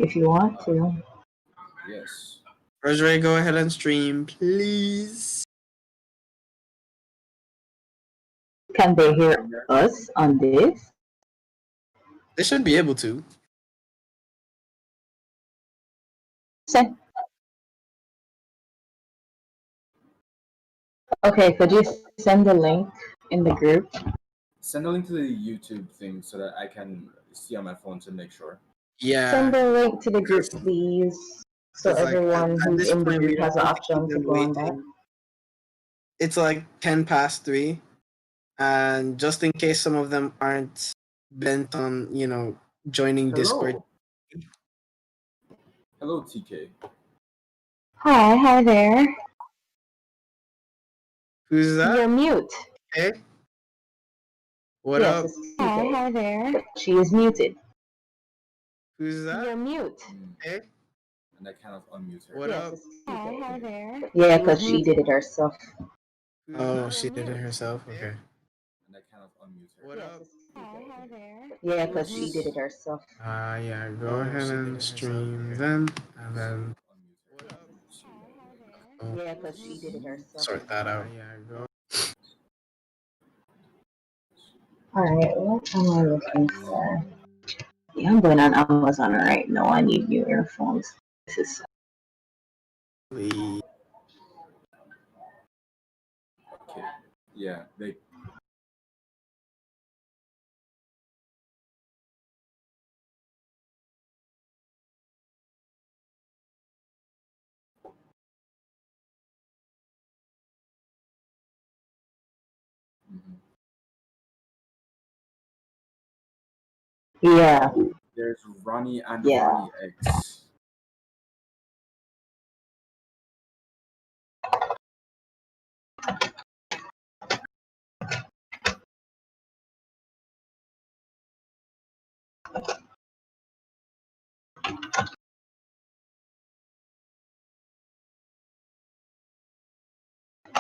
if you want to. Yes. Rosary, go ahead and stream, please. Can they hear us on this? They should be able to. Send. Okay, could you send the link in the group? Send a link to the YouTube thing so that I can see on my phone to make sure. Yeah. Send the link to the group, please, so everyone who's in the group has the option to go on that. It's like 3:10, and just in case some of them aren't bent on, joining Discord. Hello, TK. Hi there. Who's that? You're mute. Okay. What up? Hi there. She is muted. Who's that? You're mute. Okay. And I kind of unmute her. What up? Hi there. Yeah, because she did it herself. Oh, she did it herself? Okay. And I kind of unmute her. What up? Hi there. Yeah, because she did it herself. Yeah, go ahead and stream then, and then Yeah, because she did it herself. sort that out. Yeah, go. Alright, what am I looking for? Yeah, I'm going on Amazon right now. I need new earphones. This is Okay. Yeah, they. Yeah. There's Ronnie and Yeah. Ronnie X.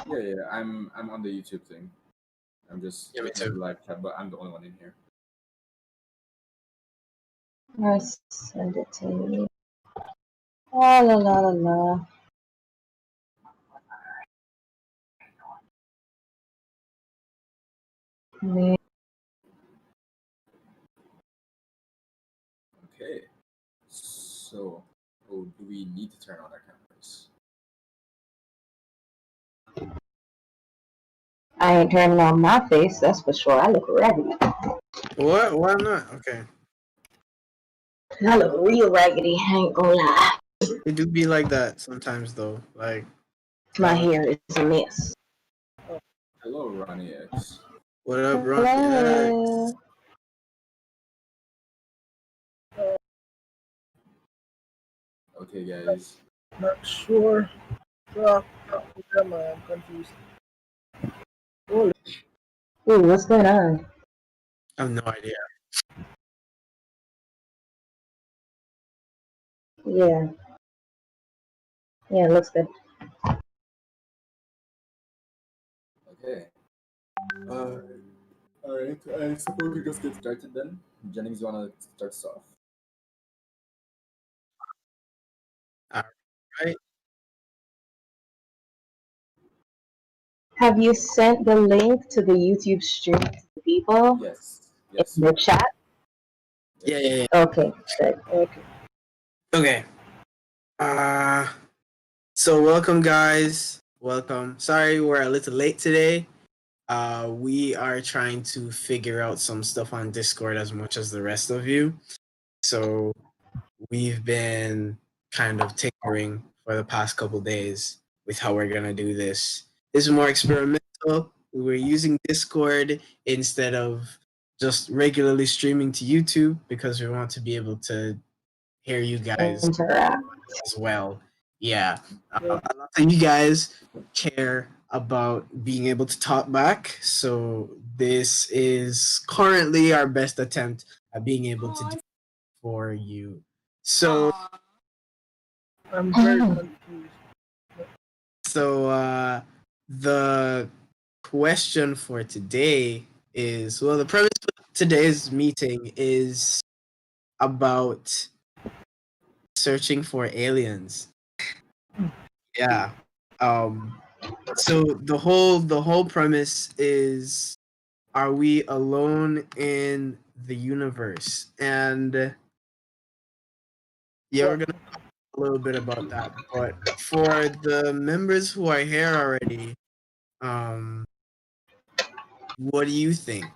Yeah, I'm on the YouTube thing. I'm just Yeah, me looking at too. the live chat, but I'm the only one in here. Let's send it to me. La la la la la. Okay. So, do we need to turn on our cameras? I ain't turning on my face, that's for sure. I look raggedy. What? Why not? Okay. I look real raggedy, I ain't gonna lie. It do be like that sometimes, though. Like, my hair is a mess. Hello, Ronnie X. What up, Ronnie X? Okay, guys. Not sure. I'm confused. Ooh, what's going on? I have no idea. Yeah. Yeah, it looks good. Okay. Alright, I suppose we just get started then. Jennings, you wanna start us off? Alright. Have you sent the link to the YouTube stream to the people? Yes. In the chat? Yeah. Okay, good. Okay. So welcome, guys. Welcome. Sorry we're a little late today. We are trying to figure out some stuff on Discord as much as the rest of you. So we've been kind of tinkering for the past couple days with how we're gonna do this. This is more experimental. We were using Discord instead of just regularly streaming to YouTube because we want to be able to hear you guys as well. Yeah. A lot of you guys care about being able to talk back, so this is currently our best attempt at being able to do for you. So I'm very confused. So the question for today is, well, the premise for today's meeting is about searching for aliens. Yeah. So the whole premise is, are we alone in the universe? And yeah, we're gonna talk a little bit about that. But for the members who are here already, what do you think?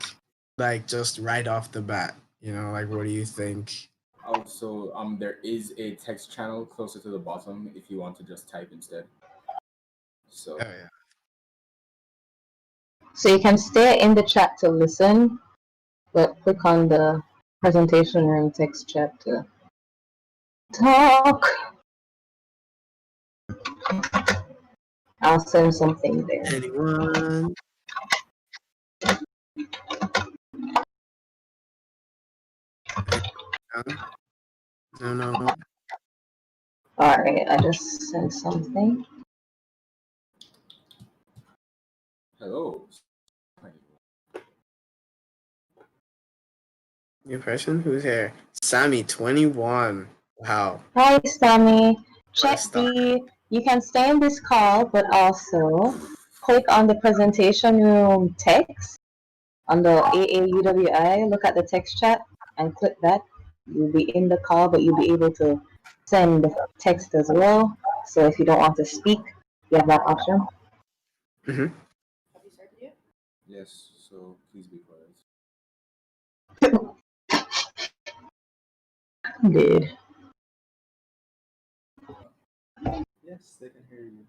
Like, just right off the bat, like, what do you think? Also, there is a text channel closer to the bottom if you want to just type instead. So Oh yeah. So you can stay in the chat to listen, but click on the presentation room text chat to talk. I'll send something there. Anyone? No. Alright, I just sent something. hello. New person? Who's here? Sammy, 21. Wow. Hi, Sammy. What a Check star. you can stay in this call, but also click on the presentation room text on the AAUWI. Look at the text chat and click that. You'll be in the call, but you'll be able to send text as well. So if you don't want to speak, you have that option. Mm-hmm. Yes, so please be quiet. Dude. Yes, they can hear you.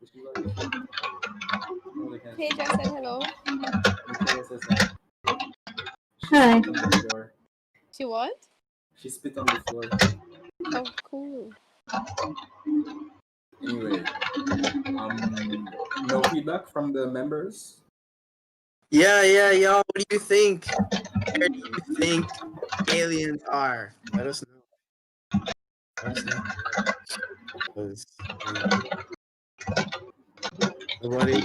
Which is why you should. No, they can't. Paige, I said hello. Nicola says hi. She Hi. spit on the floor. She what? She spit on the floor. Oh, cool. Anyway, no feedback from the members. Yeah, y'all. What do you think? Where do you think aliens are? Let us know. Let us know. 'Cause, nobody.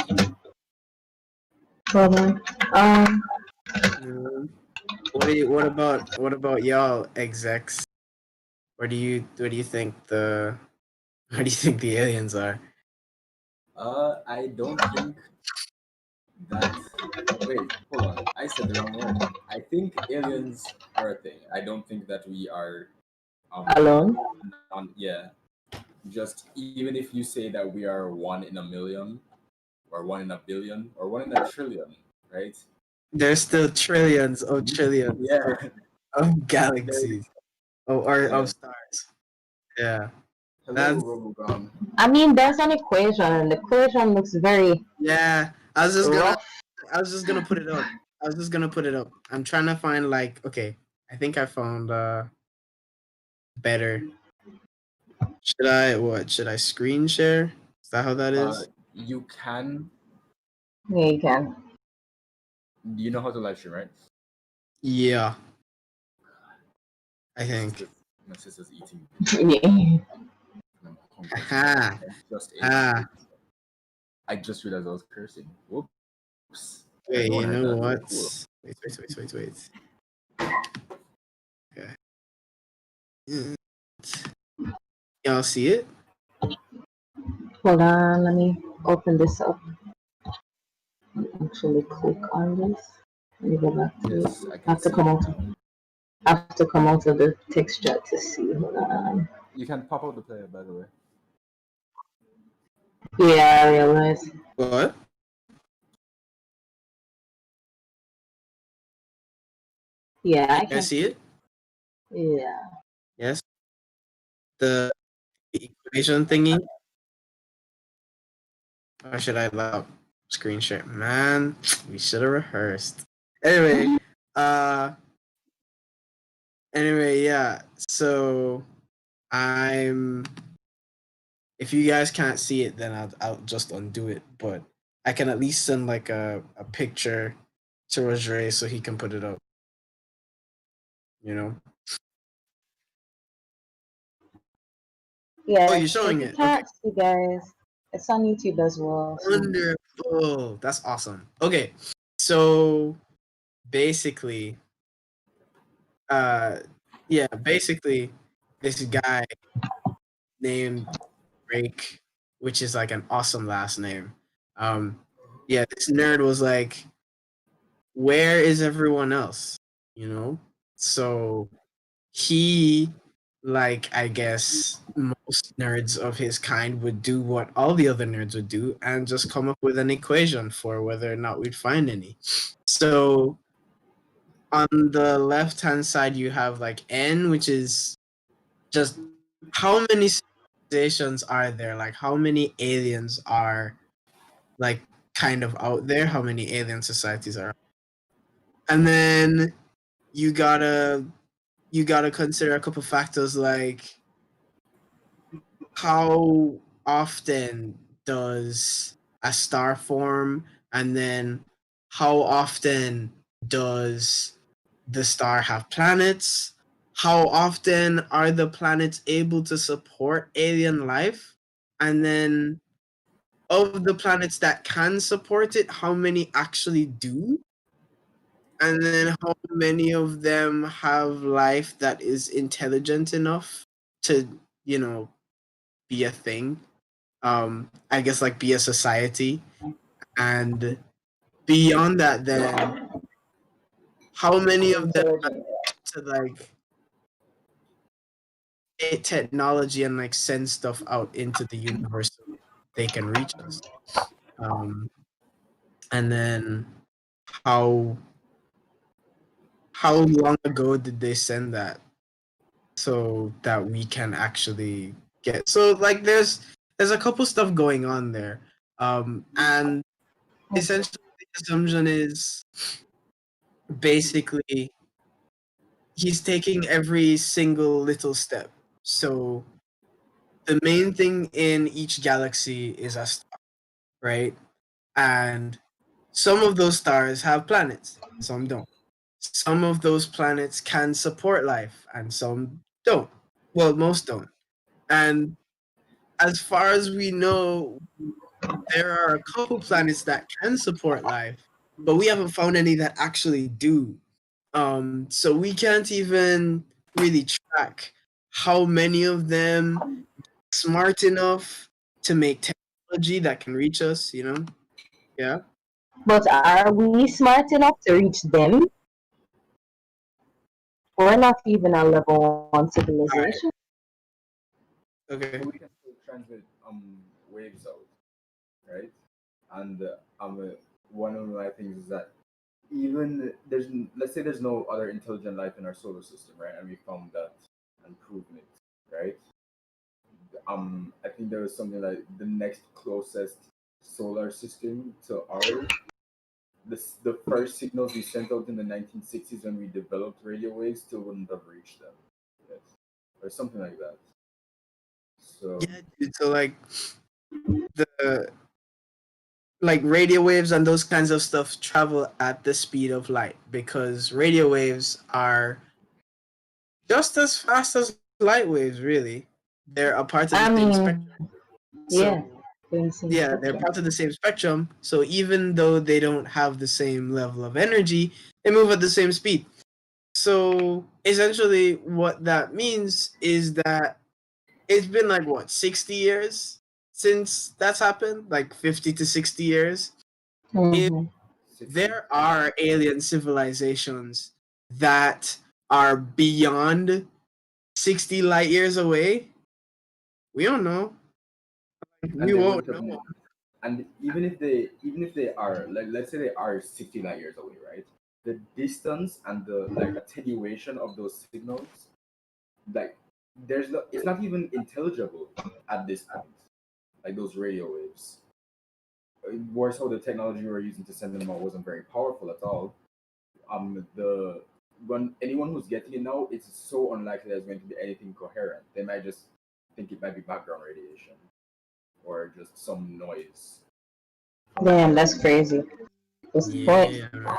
Hold on. What about y'all execs? Where do you think where do you think the aliens are? I don't think that. Wait, hold on. I said the wrong word. I think aliens are a thing. I don't think that we are. Alone? Yeah. Just even if you say that we are 1 in a million, or 1 in a billion, or 1 in a trillion, right? There's still trillions of Yeah. of galaxies, or Yeah. of stars. Yeah. Hello, That's Robogum. I mean, there's an equation, and the equation looks very yeah. I was just gonna rough. put it up. I'm trying to find, okay, I think I found better. Should I screen share? Is that how that is? You can. Yeah, you can. You know how to live stream, right? Yeah. I think. My sister's eating. Yeah. I'm hungry. Ha. Just ate. Ah. I just realized I was cursing. Whoops. Wait, No one you heard know that. what? Cool. Wait. Okay. Y'all see it? Hold on, let me open this up. Actually click on this. Let me go back to Yes, it. I I can have to see come it out. now. I have to come out of the text chat to see. Hold on. You can pop out the player, by the way. Yeah, I realize. What? Yeah, I You can guys see it? Yeah. Yes. The equation thingy? Or should I screen share? Man, we should have rehearsed. Anyway, yeah. So if you guys can't see it, then I'll just undo it. But I can at least send a picture to Roger so he can put it up. Yeah. Oh, you're showing if you it. Okay. can't see, guys, it's on YouTube as well. So. Wonderful. That's awesome. Okay. So basically, basically, this guy named Drake, which is like an awesome last name. Um, yeah, this nerd was like, "Where is everyone else?" You know, so he, like, I guess most nerds of his kind would do what all the other nerds would do and just come up with an equation for whether or not we'd find any. So on the left hand side, you have like n, which is just how many civilizations are there, like how many aliens are like kind of out there, how many alien societies are, and then you gotta consider a couple factors like how often does a star form, and then how often does the star have planets, how often are the planets able to support alien life, and then of the planets that can support it, how many actually do, and then how many of them have life that is intelligent enough to, you know, be a thing. I guess like be a society. And beyond that, then how many of them Intelligent. to like get technology and like send stuff out into the universe so they can reach us. Um, and then how how long ago did they send that so that we can actually get, so like there's a couple stuff going on there. And essentially the assumption is basically he's taking every single little step. So the main thing in each galaxy is a star, right? And some of those stars have planets, some don't. Some of those planets can support life, and some don't. Well, most don't. And as far as we know, there are a couple planets that can support life, but we haven't found any that actually do. So we can't even really track how many of them smart enough to make technology that can reach us, you know? Yeah. But are we smart enough to reach them? We're not even a level 1 All right. civilization. Okay. But we can still transmit waves out, right? And one of my things is that even there's let's say there's no other intelligent life in our solar system, right? And we found that and proven it, right? I think there was something like the next closest solar system to ours. The first signals we sent out in the 1960s when we developed radio waves still wouldn't have reached them, yes, or something like that. So Yeah, dude. So like the like radio waves and those kinds of stuff travel at the speed of light because radio waves are just as fast as light waves, really. They're a part of the I same mean, spectrum. yeah, So we're the same yeah, they're spectrum. part of the same spectrum. So even though they don't have the same level of energy, they move at the same speed. So essentially, what that means is that it's been like what, 60 years since that's happened, like 50 to 60 years. If Hmm. 60. there are alien civilizations that are beyond 60 light years away, we don't know. And We they won't wouldn't have know. and even if they are, like, let's say they are 60 light years away, right? The distance and the like attenuation of those signals, like, it's not even intelligible at this point, like those radio waves. Worse, how the technology we were using to send them out wasn't very powerful at all. The When anyone who's getting it now, it's so unlikely there's going to be anything coherent. They might just think it might be background radiation or just some noise. Damn, that's crazy. What's the point? Yeah.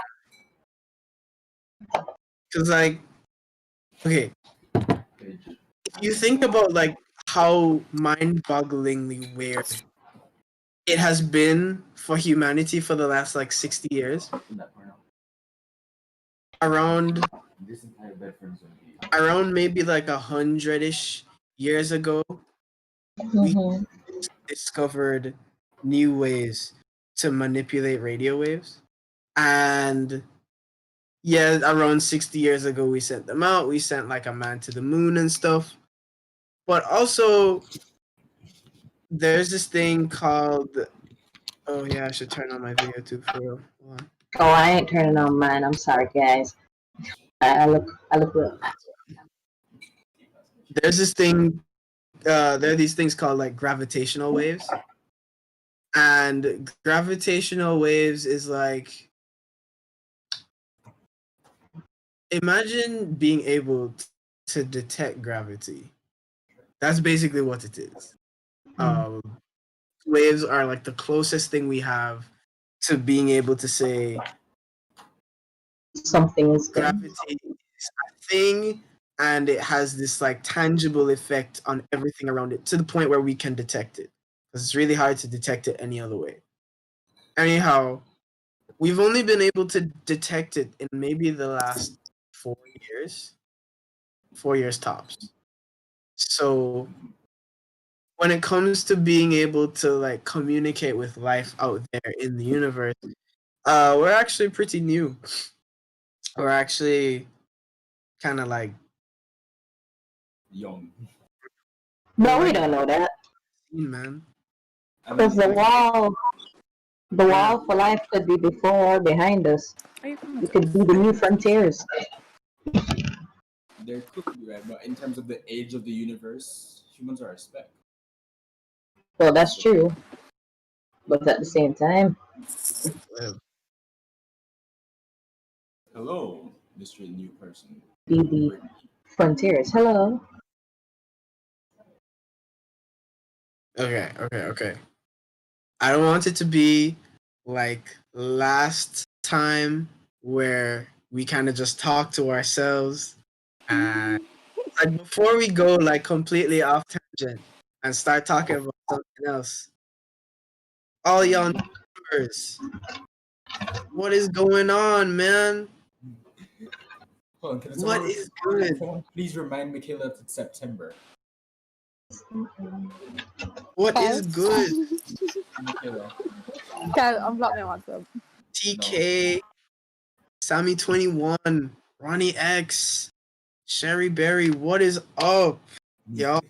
Because, like, okay, Page. if you think about, like, how mind-bogglingly weird it has been for humanity for the last, like, 60 years, In that part now. around This entire bed frame's going to be around maybe like 100-ish years ago, we Mhm. discovered new ways to manipulate radio waves. And yeah, around 60 years ago, we sent them out. We sent like a man to the moon and stuff. But also, there's this thing called. Oh yeah, I should turn on my video too for real. Hold on. Oh, I ain't turning on mine. I'm sorry, guys. I look real. There's this thing. There are these things called like gravitational waves, and gravitational waves is like, imagine being able to detect gravity. That's basically what it is. Um, Waves are like the closest thing we have to being able to say Something is there. gravity is a thing, and it has this like tangible effect on everything around it to the point where we can detect it, because it's really hard to detect it any other way. Anyhow, we've only been able to detect it in maybe the last 4 years, 4 years tops. So when it comes to being able to like communicate with life out there in the universe, we're actually pretty new. We're actually kind of like, Young. No, we're we like don't know that. man. I Because mean, the We're not. wall for life could be before or behind us. Are you from It could be the new frontiers. there could be, right, but in terms of the age of the universe, humans are a speck. Well, that's So, true. But at the same time, uh, hello, mystery new person. be the Great. frontiers. Hello. okay. I don't want it to be like last time where we kind of just talk to ourselves, and like before we go like completely off tangent and start talking about something else. All y'all numbers, what is going on, man? Hold on, What is good? someone please remind Michaela that it's September? What Kyle? is good? Michaela, Kyle, unblock my WhatsApp. no. TK, Sammy 21, Ronnie X, Sherry Berry, what is up? Y'all,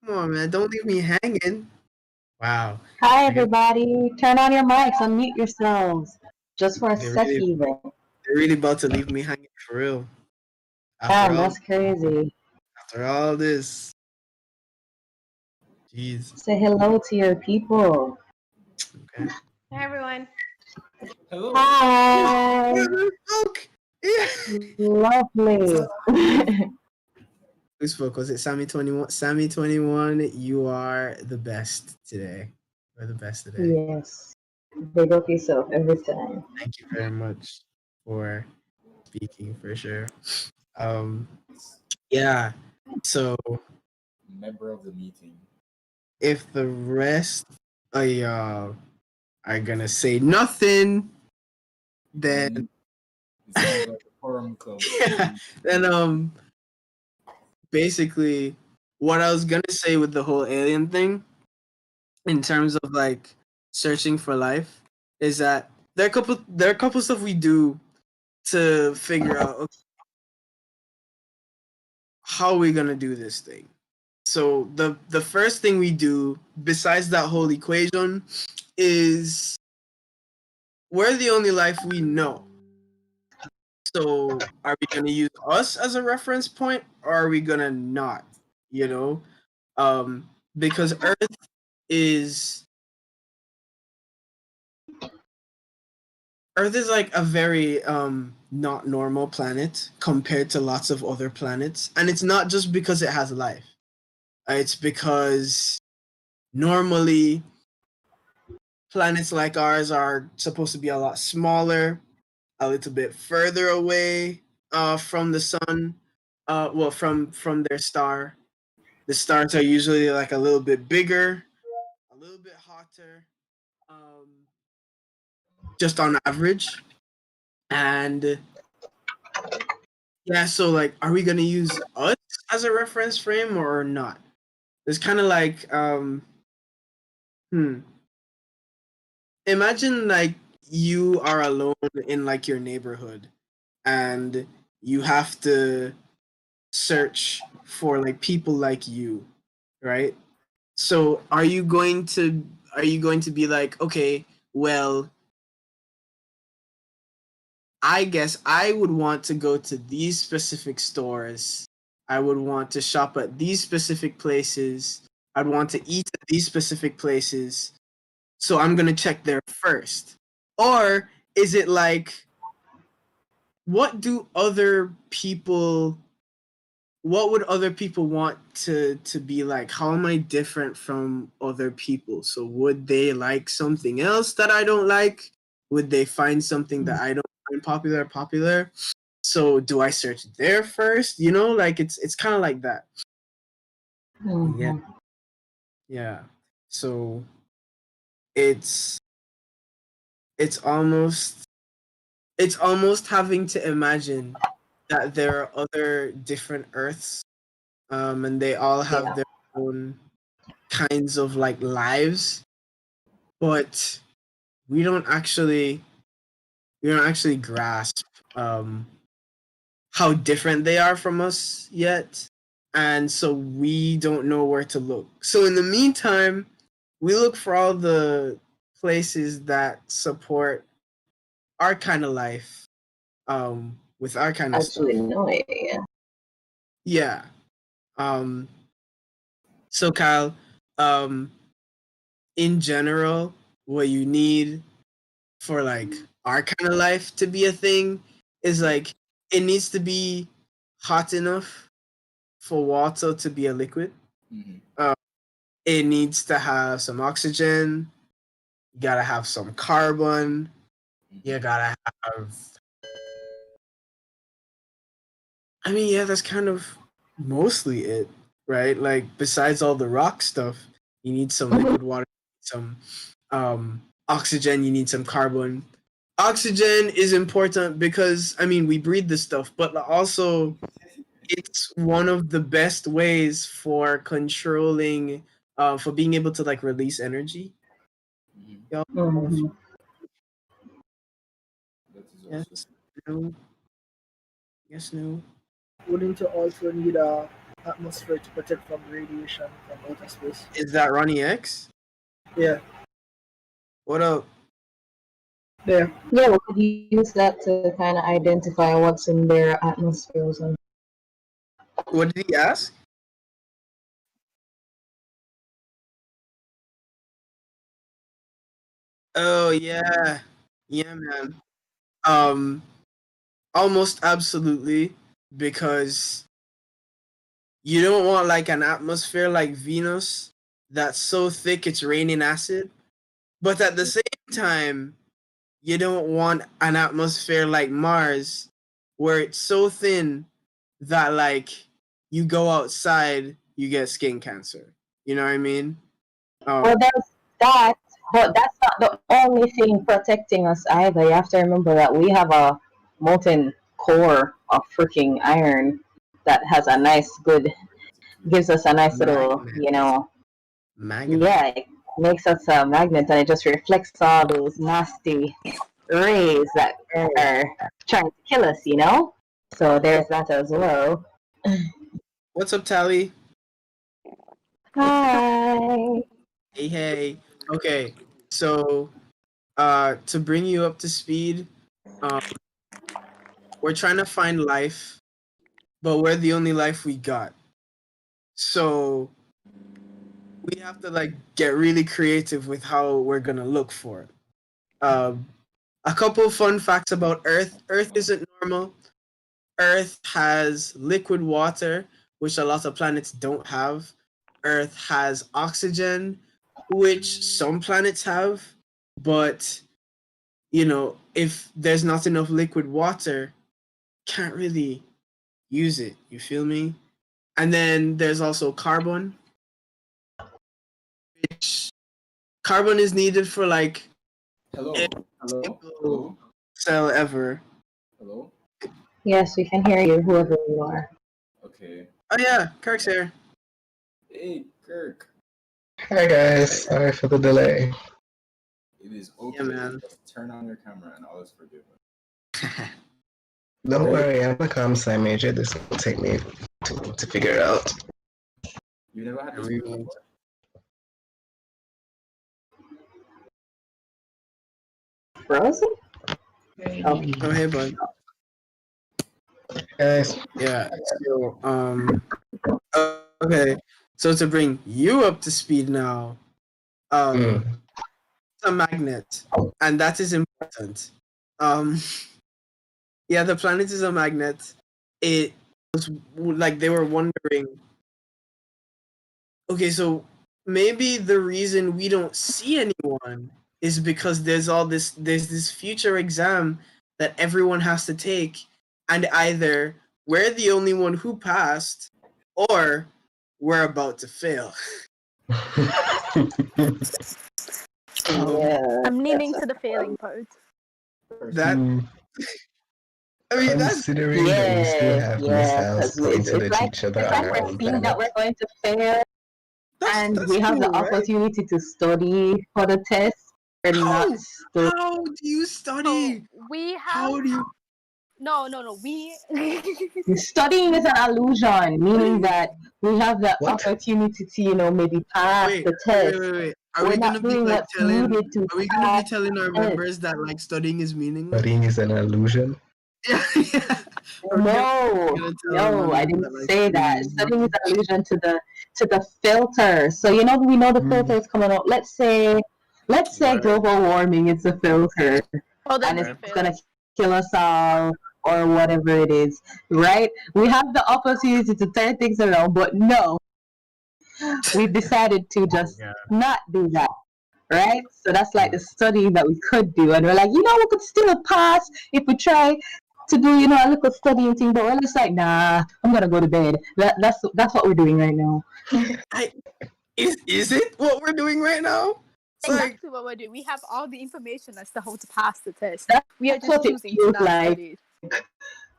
come on, man. Don't leave me hanging. Wow. Hi, I guess everybody. Turn on your mics. Unmute yourselves. Just for a they're sec, really, even. they're really about to leave me hanging for real. Damn, that's crazy. After all this. Jeez. Say hello to your people. Okay. Hi, everyone. Hello. Hi. Look. Yeah. Lovely. Who spoke? Was it Sammy 21? Sammy 21, you are the best today. You're the best today. Yes. Big up yourself every time. Thank you very much for speaking for sure. Um yeah. So Member of the meeting. if the rest of y'all are gonna say nothing, then It sounds like a forum club. then basically what I was gonna say with the whole alien thing in terms of like searching for life is that there are a couple stuff we do to figure out, okay, how are we gonna do this thing. So the first thing we do besides that whole equation is we're the only life we know. So are we gonna use us as a reference point, or are we gonna not? You know, because is Earth is like a very not normal planet compared to lots of other planets, and it's not just because it has life. It's because normally planets like ours are supposed to be a lot smaller, a little bit further away from the sun. Well, from their star. The stars are usually like a little bit bigger, a little bit hotter, um, just on average. And Yeah, so like, are we gonna use us as a reference frame or not? It's kind of like, hmm. Imagine like you are alone in like your neighborhood, and you have to search for like people like you, right? So are you going to be like, okay, well, I guess I would want to go to these specific stores. I would want to shop at these specific places. I'd want to eat at these specific places. So I'm going to check there first. Or is it like, what do other people what would other people want to be like? How am I different from other people? So would they like something else that I don't like? Would they find something that I don't find popular? So do I search there first? Like it's kind of like that. Yeah. Mhm. Yeah. So it's it's almost it's almost having to imagine that there are other different Earths, and they all have Yeah. their own kinds of like lives, but we don't actually grasp um how different they are from us yet, and so we don't know where to look. So in the meantime, we look for all the places that support our kind of life, with our kind of Actually, stuff. no, yeah. Yeah. um so Kyle, um in general, what you need for like our kind of life to be a thing is like, it needs to be hot enough for water to be a liquid. Mm-hmm. Uh, it needs to have some oxygen. You gotta have some carbon. Mm-hmm. You gotta have. I mean, yeah, that's kind of mostly it, right? Like, besides all the rock stuff, you need some liquid water, some oxygen. You need some carbon. Oxygen is important because, I mean, we breathe this stuff, but also it's one of the best ways for controlling, for being able to like release energy. Mm-hmm. Yeah. Mhm. That is also Yes. No. Yes. No. Wouldn't you also need a atmosphere to protect from radiation from outer space? Is that Ronnie X? Yeah, What up? there. Yeah, we could use that to kind of identify what's in their atmospheres. And What did he ask? Oh yeah, yeah, man. Um, Almost absolutely, because you don't want like an atmosphere like Venus that's so thick it's raining acid, but at the same time, you don't want an atmosphere like Mars where it's so thin that like you go outside, you get skin cancer. You know what I mean? well, Um, there's that, but that's not the only thing protecting us either. You have to remember that we have a molten core of freaking iron that has a nice, good, gives us a nice little, magnet, magnet. yeah, it makes us a magnet and it just reflects all those nasty rays that are trying to kill us. So there's that as well. What's up, Tally? Hi. Hey, hey. Okay, so to bring you up to speed, um, we're trying to find life, but we're the only life we got. So we have to like get really creative with how we're gonna look for it. Um, a couple fun facts about Earth. Earth isn't normal. Earth has liquid water, which a lot of planets don't have. Earth has oxygen, which some planets have, but if there's not enough liquid water, can't really use it. You feel me? And then there's also carbon, which carbon is needed for like hello, every hello, single hello, cell ever. hello. Yes, we can hear you, whoever you are. Okay. Oh yeah, Kirk's here. Hey, Kirk. Hi guys, sorry for the delay. It is okay. Yeah, man. Just turn on your camera and all is forgiven. Don't worry, I'm a comp sci major. This will take me to figure it out. You never had this We before? need- Frozen? Oh. Oh hey, bud. Guys, Yeah. So okay. So to bring you up to speed now, mm, it's a magnet, and that is important. Yeah, the planet is a magnet. It was like they were wondering. Okay, so maybe the reason we don't see anyone is because there's this future exam that everyone has to take, and either we're the only one who passed, or we're about to fail. So Yeah. I'm leaning to the failing part. that I mean that's considering that we still have missiles because pointed at each other it's on like our we're own seeing that planet. we're going to fail, and that's we have the cool, right? opportunity to study for the test. We're not studying. How do you study? So we have How do you? no. We Studying is an illusion, meaning that we have the What? opportunity to, maybe pass Wait, the test. wait. Are We're we not gonna be doing like what's telling? needed to Are we gonna be pass telling our the test. members that like studying is meaningless? Studying is an illusion. Yeah, yeah. Are we No, gonna tell our no, I members didn't that, like, say that. is Studying is an allusion to the filter. So we know the Mm. filter is coming out. Let's say Right. global warming is a filter, then and we it's fail. gonna kill us all or whatever it is, right? We have the opportunity to turn things around, but no, we've decided to just Yeah. not do that. Right? So that's like the studying that we could do. And we're like, we could still pass if we try to do, a little studying thing, but we're just like, nah, I'm gonna go to bed. That's what we're doing right now. Is it what we're doing right now? It's like Exactly what we're doing. We have all the information as to how to pass the test. That's We are what just it choosing to feels not like. study.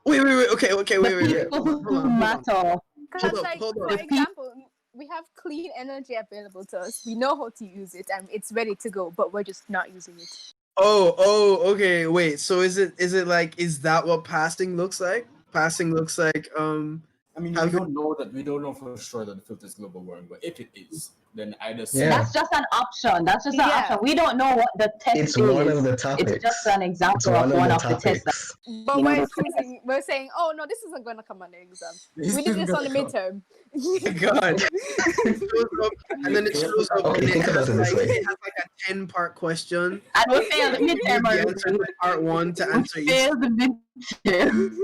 wait. Okay. The Wait. people Hold who on. matter. Because, Hold like, up. for example, we have clean energy available to us. We know how to use it, and it's ready to go, but we're just not using it. Oh, okay. Wait. So is it like is that what passing looks like? Passing looks like I mean, Have we don't know for sure that the filter is global warming, but if it is, then either Yeah. That's just an option. That's just an Yeah. option. We don't know what the test It's is. one of the It's topics. just an It's example one of one the of the tests. topics. But You know, we're saying, oh no, this isn't going to come on the exam. This We did isn't this on the gonna midterm. God. It shows up, and then it shows up Okay, and it think about has it this like way. it has like a 10-part question. And we failed the You midterm need the answer already. to part 1 to We answer each. failed the midterm.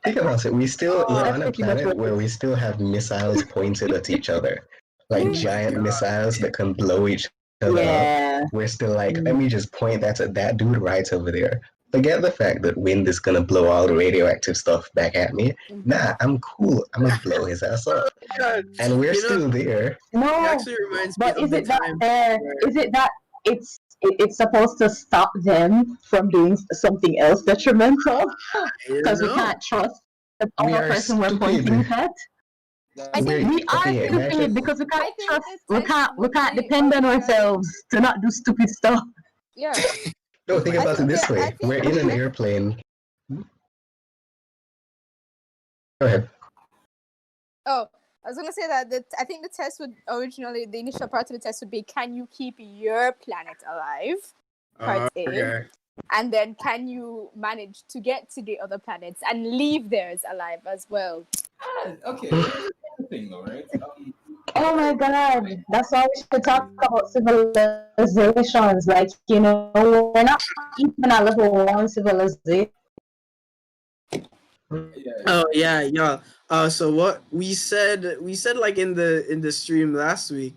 Think about it. We're That's on a pretty much planet what where we still have missiles pointed at each other, like giant God. missiles that can blow each other up. Yeah. We're still like, let me just point that at that dude right over there. Forget the fact that wind is gonna blow all the radioactive stuff back at me. Nah, I'm cool. I'm gonna blow his ass up. God. And we're You know, still there. It No, actually reminds me but of is the it that time there? where Is it that it's supposed to stop them from doing something else detrimental? you Because we know. can't trust the We other are person we're stupid. pointing at. I think We are Okay, stupid imagine because we I can't think trust. the We test would can't be depend on originally- ourselves to not do stupid stuff. Yeah. no, think I about it think this that- I way. think- We're in an airplane. Go ahead. Oh, I was gonna say that I think the test would originally the initial part of the test would be, can you keep your planet alive? Part A. okay. And then can you manage to get to the other planets and leave theirs alive as well? Okay, here's the thing though, right? Oh my God, that's why we should talk about civilizations. Like, we're not even at level 1 civilization. Yeah. Oh yeah. So what we said like in the stream last week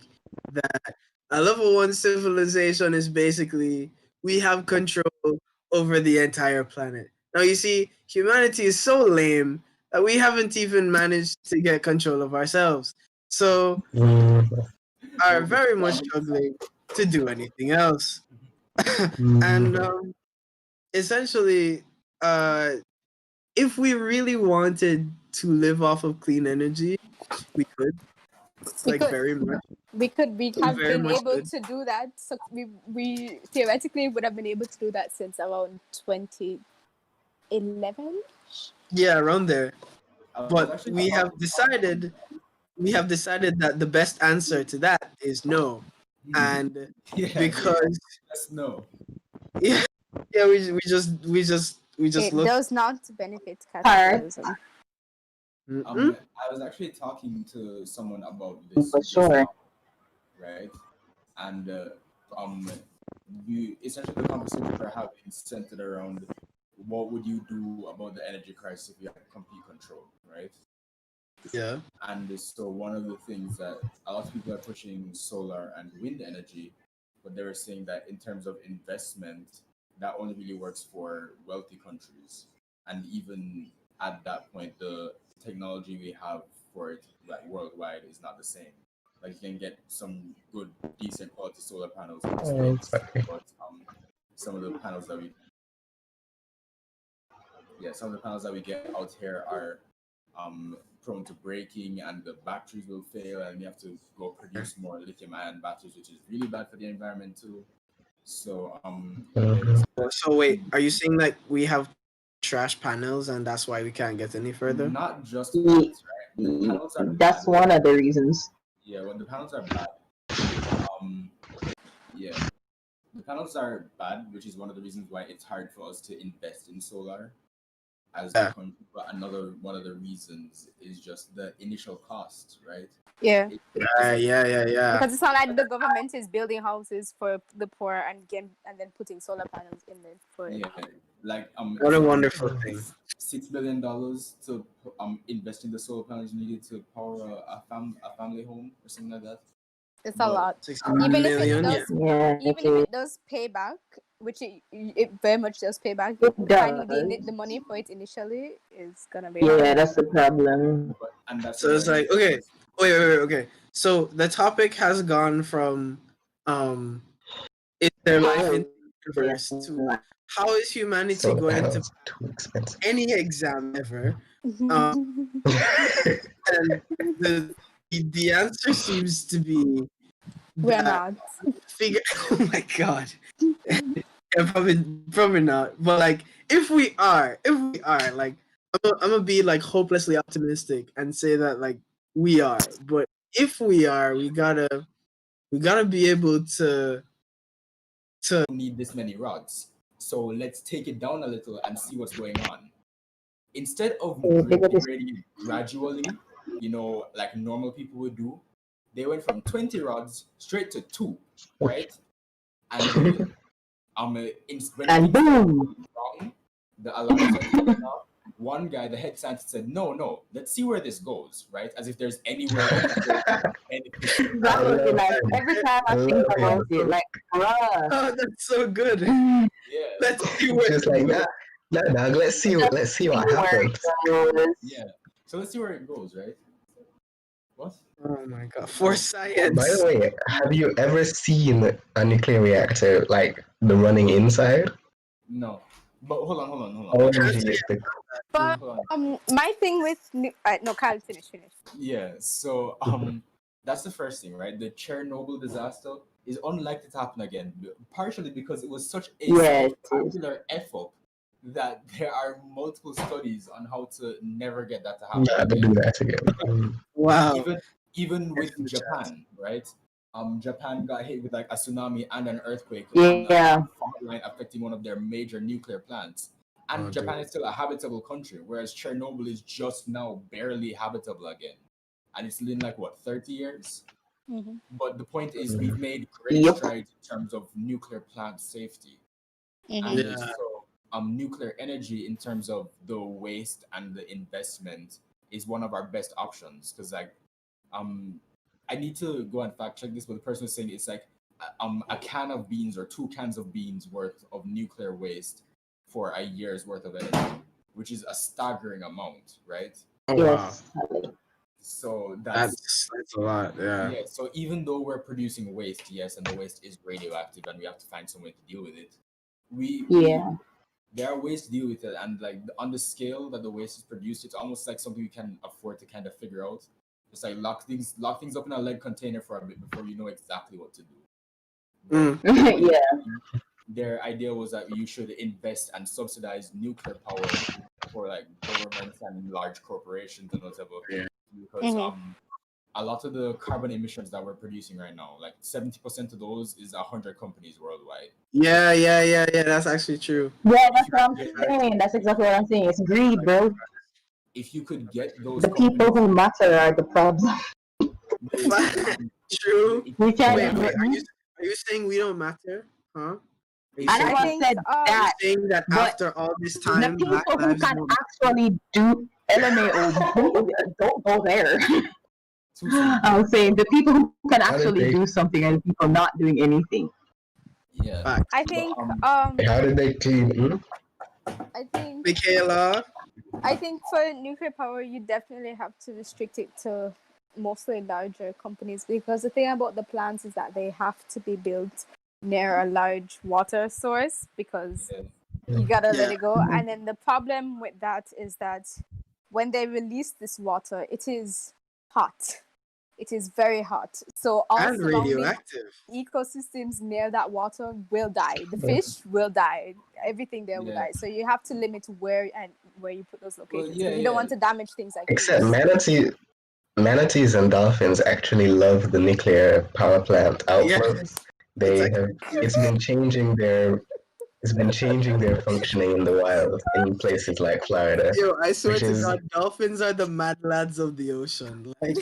that a level 1 civilization is basically we have control over the entire planet. Now you see, humanity is so lame that we haven't even managed to get control of ourselves. So are very much struggling to do anything else. And essentially, if we really wanted to live off of clean energy, we could, We like, could. very much. We We have very been much able could. to do that. So we theoretically would have been able to do that since around 2011. Yeah, around there. I was But actually we have decided that the best answer to that is no. And yeah, because yes, no. yeah, yeah, we just It look. does not benefit Part capitalism. Mm-mm. I was actually talking to someone about for this sure. now, right? And um, you essentially the conversation we're having is centered around what would you do about the energy crisis if you had complete control, right? Yeah. And so one of the things that a lot of people are pushing solar and wind energy, but they were saying that in terms of investment, that only really works for wealthy countries. And even at that point, the technology we have for it, like worldwide, is not the same. Like you can get some good, decent quality solar panels in the states, Exactly. but some of the panels that we some of the panels that we get out here are prone to breaking, and the batteries will fail, and we have to go produce more lithium-ion batteries, which is really bad for the environment too. So there's So wait, are you saying like we have trash panels and that's why we can't get any further? not just that, Ye- right? The panels are That's bad. one of the reasons. Yeah, when the panels are bad, um, yeah, the panels are bad, which is one of the reasons why it's hard for us to invest in solar as a Yeah. country. But another one of the reasons is just the initial cost, right? Yeah. Yeah. Because it's not like the government is building houses for the poor and then putting solar panels in there for it. Yeah, like What if a you wonderful thing. $6 billion to invest in the solar panels needed to power a family home or something like that. It's a But lot. 60 Even if it million. does, Yeah, even if it does pay back, which it very much does pay back, it finding does. the money for it initially is gonna be Yeah, hard. that's the problem. and that's So it's where like, okay, wait, okay. So the topic has gone from is there life in the universe to how is humanity Solar going to panels too expensive. any exam ever? Um, and the answer seems to be We're that not. figure. Oh my god. Yeah, probably not. But like, if we are, like, I'm gonna be like hopelessly optimistic and say that like we are. But if we are, we gotta be able to need this many rods. So let's take it down a little and see what's going on. Instead of degrading it gradually, like normal people would do, they went from 20 rods straight to 2, right? And when And things started boom! going wrong, the alarm started going off. One guy, the head scientist, said, "No, let's see where this goes." Right, as if there's anywhere it could go beneficial. That would be like every time I think about it, like, bruh. Oh, that's so good. Yeah, Let's see where Just like that. No, dog. Let's see what happens. yeah. So let's see where it goes, right? What? Oh my god. For By science. the way, have you ever seen a nuclear reactor, like the running inside? No. But hold on. OMG, it's the But Hold on. my thing with no, Kyle, finish. Yeah. So that's the first thing, right? The Chernobyl disaster is unlikely to happen again, partially because it was such a Yes. spectacular effort that there are multiple studies on how to never get that to happen. never again. do that again. Wow. Even with in the chat. Japan, right? Japan got hit with like a tsunami and an earthquake Yeah. on a fault line affecting one of their major nuclear plants. And Oh, Japan dude. is still a habitable country, whereas Chernobyl is just now barely habitable again. And it's been like what, 30 years? Mhm. But the point is, we've made great Yep. strides in terms of nuclear plant safety. Mhm. And Yeah. so nuclear energy in terms of the waste and the investment is one of our best options, because like I need to go and fact check this, but the person was saying it's like a can of beans or 2 cans of beans worth of nuclear waste for a year's worth of energy, which is a staggering amount, right? Oh wow. Yes. So That's a lot. Yeah. yeah. So even though we're producing waste, yes, and the waste is radioactive, and we have to find some way to deal with it, we Yeah. there are ways to deal with it, and like on the scale that the waste is produced, it's almost like something you can afford to kind of figure out. Just like lock things up in a lead container for a bit before you know exactly what to do. But Yeah. their idea was that you should invest and subsidize nuclear power for like governments and large corporations and whatever. Yeah. Because a lot of the carbon emissions that we're producing right now, like 70% of those is 100 companies worldwide. Yeah. That's actually true. Yeah, that's what I'm saying. That's exactly what I'm saying. It's greed, bro. If you could get those The people companies, who matter are the problem. True. We can't. Wait. Are you saying we don't matter? Huh? Are you I saying, never think, said are you that. saying that but after all this The time, Black people who lives can don't actually do LMAO, don't go there. too soon. I'm saying the people who can How did actually they? do something and people not doing anything. Yeah. matter? I But, think How did they clean? I think Michaela? I think for nuclear power, you definitely have to restrict it to mostly larger companies, because the thing about the plants is that they have to be built near a large water source, because yeah. you gotta let Yeah. it go. And then the problem with that is that when they release this water, it is hot. It is very hot. So all And surrounding radioactive. ecosystems near that water will die. The fish will die. Everything there will Yeah. die. So you have to limit where you put those locations. yeah, You don't yeah. want to damage things like Except reefs. manatees and dolphins actually love the nuclear power plant Yeah. outflows. It's They have. actually It's been changing their. It's been changing their functioning in the wild in places like Florida, Yo, I swear which to is God, dolphins are the mad lads of the ocean. Like,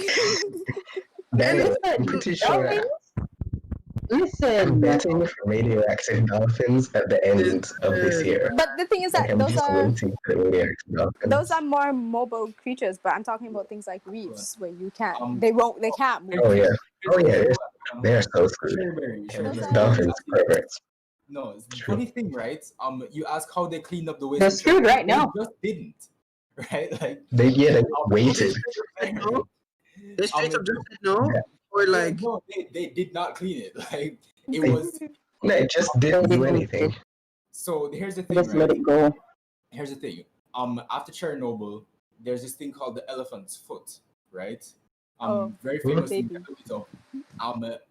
Daniel. I'm Listen, pretty sure. dolphins. I'm Listen, betting for radioactive dolphins at the end of this listen, year. But the thing is Like that I'm just waiting for the radioactive those dolphins. are more mobile creatures. But I'm talking about things like reefs where you can't. Um, They can't move. Oh yeah. Here's Oh the yeah. thing. They're so screwed. Those are Dolphins perverts. No, it's the True. funny thing, right? You ask how they cleaned up the waste. they're in screwed Chernobyl. right They now. just didn't, right? Like They they waited. straight up said no. They straight up just said no. Yeah. Or like, no, they did not clean it. Like it was. No, it just didn't do anything. So here's the They thing, just let right? it go. Here's the thing. After Chernobyl, there's this thing called the elephant's foot, right? Very famous. baby. Look it up.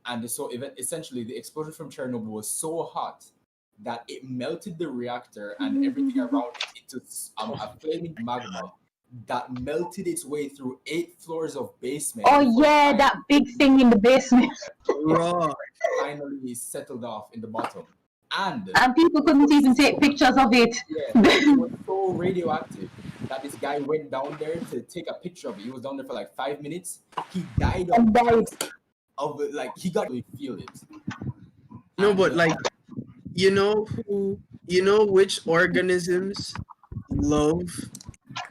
And so essentially the explosion from Chernobyl was so hot that it melted the reactor and everything around it into a flaming magma that melted its way through 8 floors of basement. Oh before yeah, that big thing in the basement, raw. finally settled off in the bottom. And and people couldn't even take pictures of it. it was so radioactive that this guy went down there to take a picture of it. He was down there for like 5 minutes. He died And of died. cancer. Of it, like he got to feel it. No, And, but like, you know which organisms love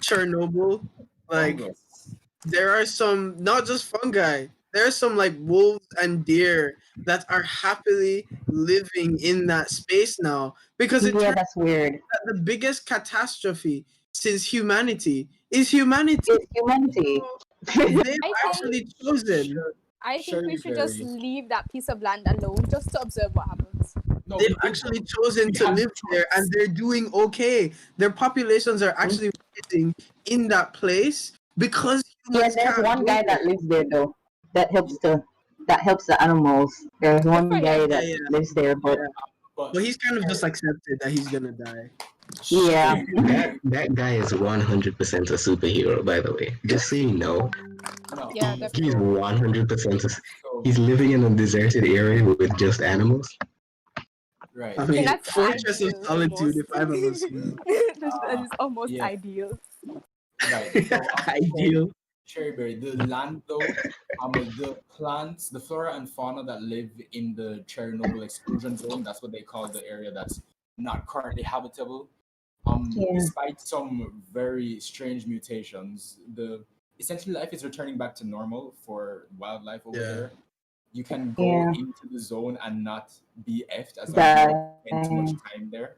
Chernobyl? Like, fungus. there are some, not just fungi, there are some like wolves and deer that are happily living in that space now, because it Yeah, turns that's weird. out that the biggest catastrophe since humanity is humanity. It's humanity. They've I actually chosen. I think we should just Berry. leave that piece of land alone, just to observe what happens. No, They've we did actually that. chosen We to had live there, choice. and they're doing okay. Their populations are actually rising in that place because Yeah, humans there's can't one go guy there. that lives there though. That helps the animals. There's one for guy him. that Yeah. lives there, but But But he's kind of just accepted that he's gonna die. yeah. That guy is 100% a superhero, by the way. Just so you know, no, Yeah, he's definitely. 100%. so, He's living in a deserted area with just animals. right. I And mean, that's Fortress of ideal, Solitude, if I've ever almost. seen. That is almost yeah. ideal. Right. So Ideal. Cherryberry, the land though, the plants, the flora and fauna that live in the Chernobyl exclusion zone, that's what they call the area that's not currently habitable. Yeah. Despite some very strange mutations, the essentially life is returning back to normal for wildlife over Yeah. there. You can go Yeah. into the zone and not be effed as long as you don't spend too much time there.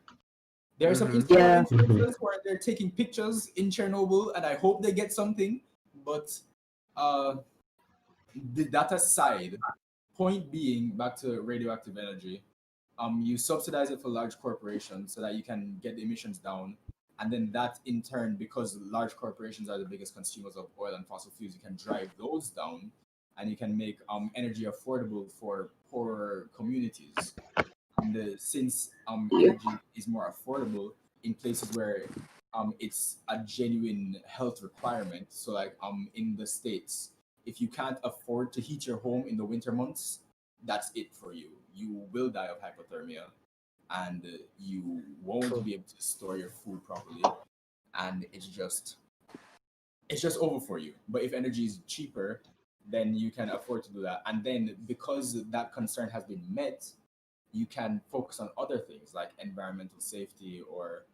There are some Mhm. Yeah. influencers who are there taking pictures in Chernobyl, and I hope they get something. But uh, that aside, point being, back to radioactive energy. you subsidize it for large corporations so that you can get the emissions down, and then that in turn, because large corporations are the biggest consumers of oil and fossil fuels, you can drive those down, and you can make energy affordable for poorer communities. And since energy is more affordable in places where it's a genuine health requirement, so like in the States, if you can't afford to heat your home in the winter months, that's it for you. You will die of hypothermia, and you won't be able to store your food properly, and it's just over for you. But if energy is cheaper, then you can afford to do that. And then because that concern has been met, you can focus on other things like environmental safety or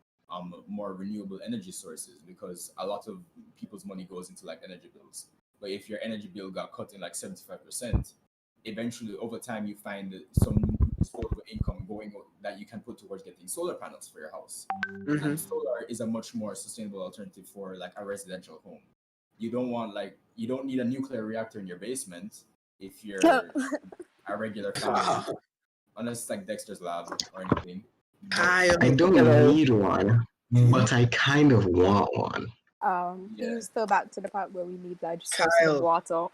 more renewable energy sources, because a lot of people's money goes into like energy bills. But if your energy bill got cut in like 75%, eventually over time you find some disposable income going that you can put towards getting solar panels for your house. Mm-hmm. And solar is a much more sustainable alternative for like a residential home. You don't need a nuclear reactor in your basement if you're a regular family, unless it's like Dexter's Lab or anything. Kyle. I don't need one, but I kind of want one. Can you still back to the part where we need large sources Kyle. of water?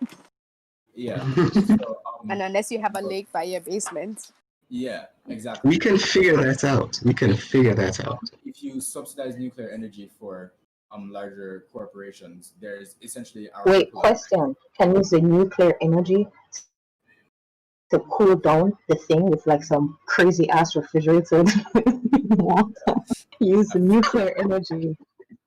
Yeah. So, And unless you have a lake by your basement. yeah, exactly. We can figure that out. If you subsidize nuclear energy for larger corporations, there's essentially Wait, question. Can you use the nuclear energy to cool down the thing with like some crazy ass refrigerator? Use the nuclear energy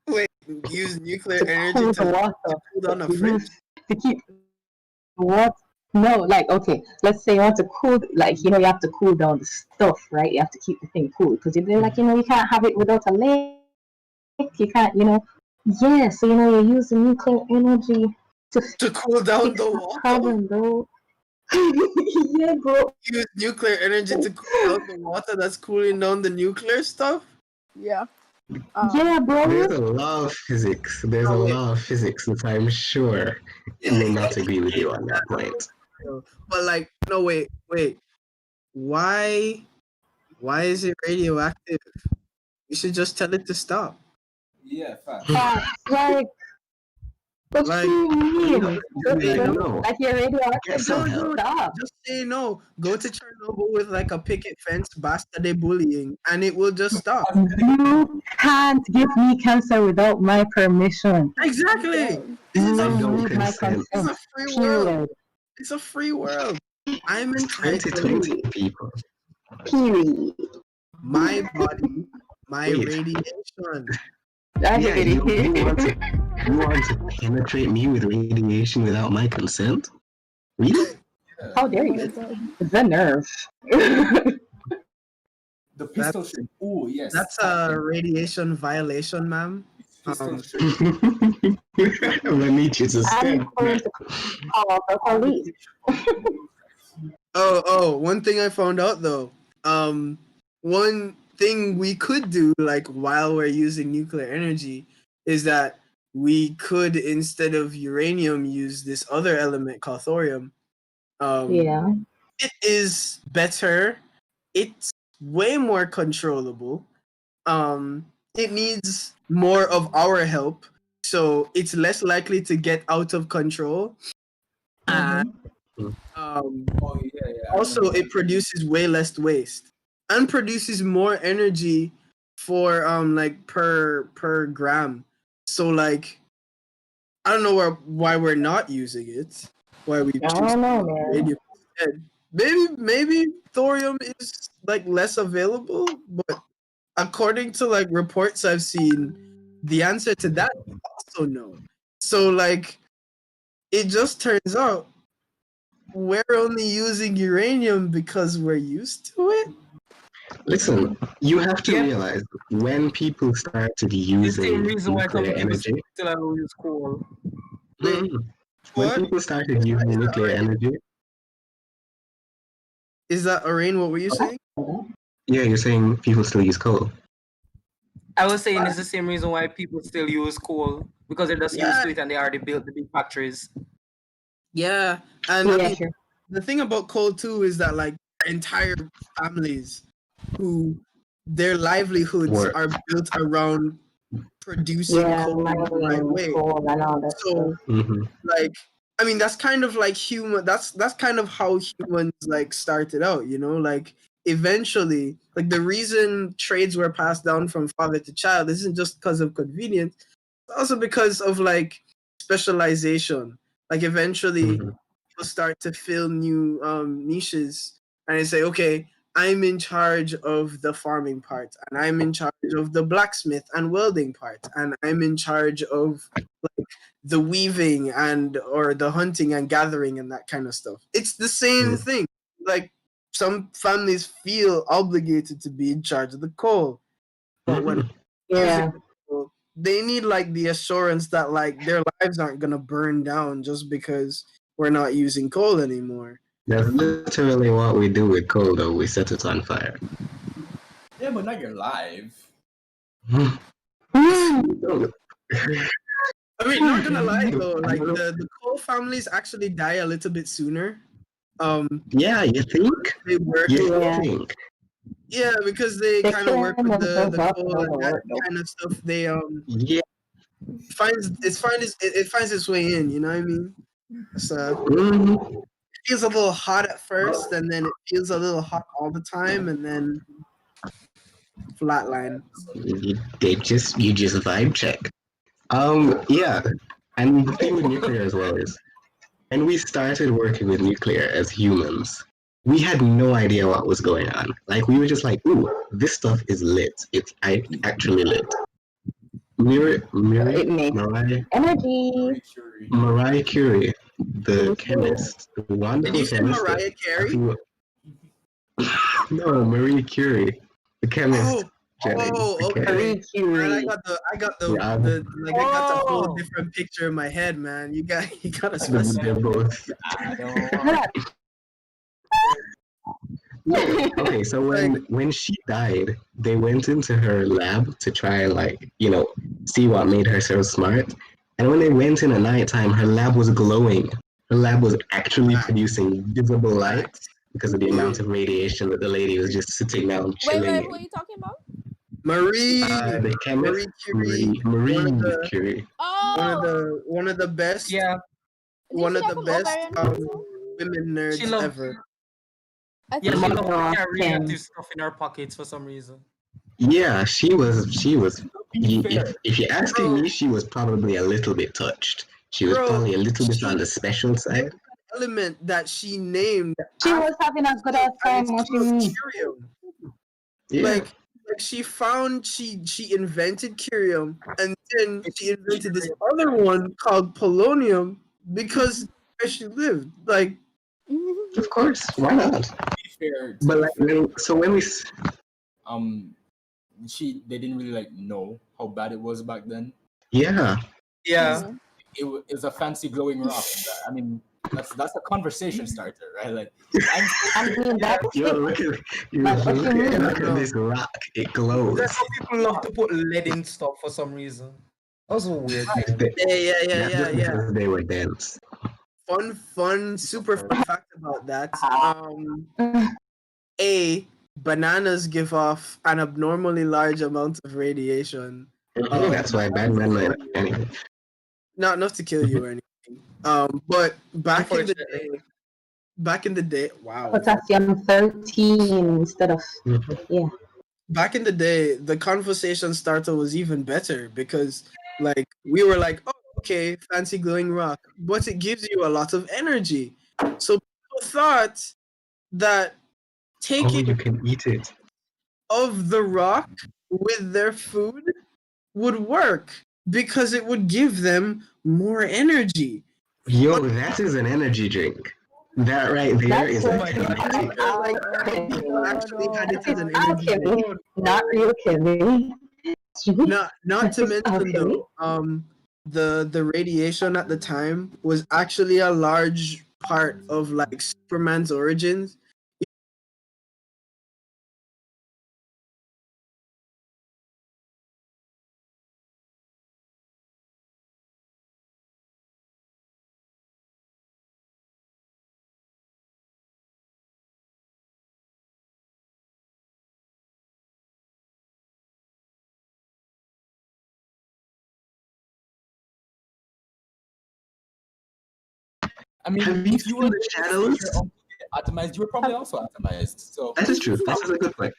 Wait, use nuclear to energy cool to the water. cool down a To fridge? use to keep the water. No, like okay, let's say you want to cool, like you have to cool down the stuff, right? You have to keep the thing cool because you're like you can't have it without a lake. You can't, Yeah, so you're using nuclear energy To cool down fix the that water? problem, bro. Yeah, bro. Use nuclear energy to cool down the water that's cooling down the nuclear stuff? Yeah. Yeah, bro. There's a law of physics. There's a law of physics that I'm sure will not agree with you on that point. But like, no, wait. Why is it radioactive? You should just tell it to stop. Yeah, fact. Like, what Like, you mean? just say no. Like you're radioactive, Get some don't help. stop. Just say no. Go to Chernobyl with like a picket fence, basta de bullying, and it will just stop. You can't give me cancer without my permission. Exactly. You I don't need my consent. It's consent. a free world. Period. It's a free world. I'm It's entitled. 2020, people. Period. My body, my Wait. radiation. I Yeah, hate you it. want to penetrate me with radiation without my consent? Really? How dare you? The nerve. The pistol shrimp. Oh yes. That's a radiation violation, ma'am. Pistol shrimp. I need you to I'm stand. going to call the police. One thing I found out though. One thing we could do, like while we're using nuclear energy, is that we could, instead of uranium, use this other element called thorium. Yeah. It is better. It's way more controllable. It needs more of our help, so it's less likely to get out of control. And Oh yeah. also, it produces way less waste and produces more energy for like per gram. So like, I don't know why we're not using it. Why we I choose don't know, to use man. radium instead. Maybe thorium is like less available, but according to like reports I've seen, the answer to that is also no. So like, it just turns out we're only using uranium because we're used to it. Listen, you have to realize when people started The using same reason why some nuclear people energy, still allow use coal. when What people started using nuclear energy, is that, Arain? What were you saying? yeah, you're saying people still use coal. I was saying it's the same reason why people still use coal, because they're just used to Yeah. it and they already built the big factories. Yeah, and I Yeah, mean, sure. the thing about coal too is that like entire families who their livelihoods Work. are built around producing Yeah, coal in the right mining, way. coal, and all that stuff. So Hmm. like, I mean, that's kind of like human. That's kind of how humans like started out. Like eventually, like the reason trades were passed down from father to child isn't just because of convenience. It's also because of like specialization. Like eventually, Hmm. people start to fill new niches, and they say, okay, I'm in charge of the farming part, and I'm in charge of the blacksmith and welding part, and I'm in charge of like the weaving and or the hunting and gathering and that kind of stuff. It's the same thing. Like some families feel obligated to be in charge of the coal, but when Hmm. using Yeah. the coal, they need like the assurance that like their lives aren't gonna burn down just because we're not using coal anymore. That's literally what we do with coal, though. We set it on fire. Yeah, but not your life. Mm. I mean, not gonna lie though, like the coal families actually die a little bit sooner. Yeah, you think? They work, You Yeah. think? yeah, because they They're kind of work killing with themselves the off coal and all and the that work, though. kind of stuff. They Yeah. it finds its way in. You know what I mean? So Mhm. it feels a little hot at first, and then it feels a little hot all the time, and then flatline. You just vibe check. Yeah. And the thing with nuclear as well is, when we started working with nuclear as humans, we had no idea what was going on. Like we were just like, ooh, this stuff is lit. It's actually lit. It makes energy. Marie Curie. Mariah Curie, the Ooh. chemist, the Did wonderful you say chemist. Mariah Carey? No, Marie Curie, the chemist. Oh, Jenny, the chemist. okay. Marie Man, Curie. I got Yeah, I got a whole Oh, different picture in my head, man. You gotta they're specify. both. I don't want. No, okay. So Like, when she died, they went into her lab to try and like see what made her so smart. And when they went in at nighttime, her lab was glowing. Her lab was actually facts, producing visible light facts. because of the amount of radiation that the lady was just sitting down chilling Who are in. you talking about? Marie, The chemist Marie Curie, Marie Curie. Oh, one of the best, yeah. did one she of die the from best ovarian cancer? women She nerds loved, ever. I yeah, think she she loved did. to Oh, carry Kim. radioactive stuff in her pockets for some reason. Yeah, she was. Be fair. If you're asking Bro, me, she was probably a little bit touched. She was bro, probably a little bit on she the special side. element that she named She after was having a good herself, ass and time it's watching called me. curium. Yeah. Like she invented curium, and then It's she invented this curious. other one called polonium because where she lived. Like, Of course, why not? To But be like, fair, um, they didn't really like know how bad it was back then. yeah, Yeah. Mhm. It's a fancy glowing rock. I mean, that's a conversation starter, right? Like, I'm I mean, Yeah. that's yo, it. look What you mean? at no, this rock. It Is that glows. how people love to put lead in stuff for some reason? That's a weird It's thing. the- That's just yeah. because they were dense. Super fun fact about that. Mm. Bananas give off an abnormally large amount of radiation. That's why Not enough to Batman kill might you. anyway. Not enough to kill you or anything. But Unfortunately. back in the day, wow. Potassium 13 instead of, Mhm. yeah. Back in the day, the conversation starter was even better because, like, we were like, oh, okay, fancy glowing rock, but it gives you a lot of energy. So people thought that Oh, taking you can eat it. of the rock with their food would work because it would give them more energy. Yo, that is an energy drink. That right there That's is Oh an my what god. energy People, drink. like, Oh people no, actually had it no. as it's an energy drink. alchemy, Oh, not real chemistry. Not to It's mention alchemy. though, the radiation at the time was actually a large part of like Superman's origins. I mean, Have you if you were seen the shadows? atomized, you were probably also atomized. So That is true. This is a good point.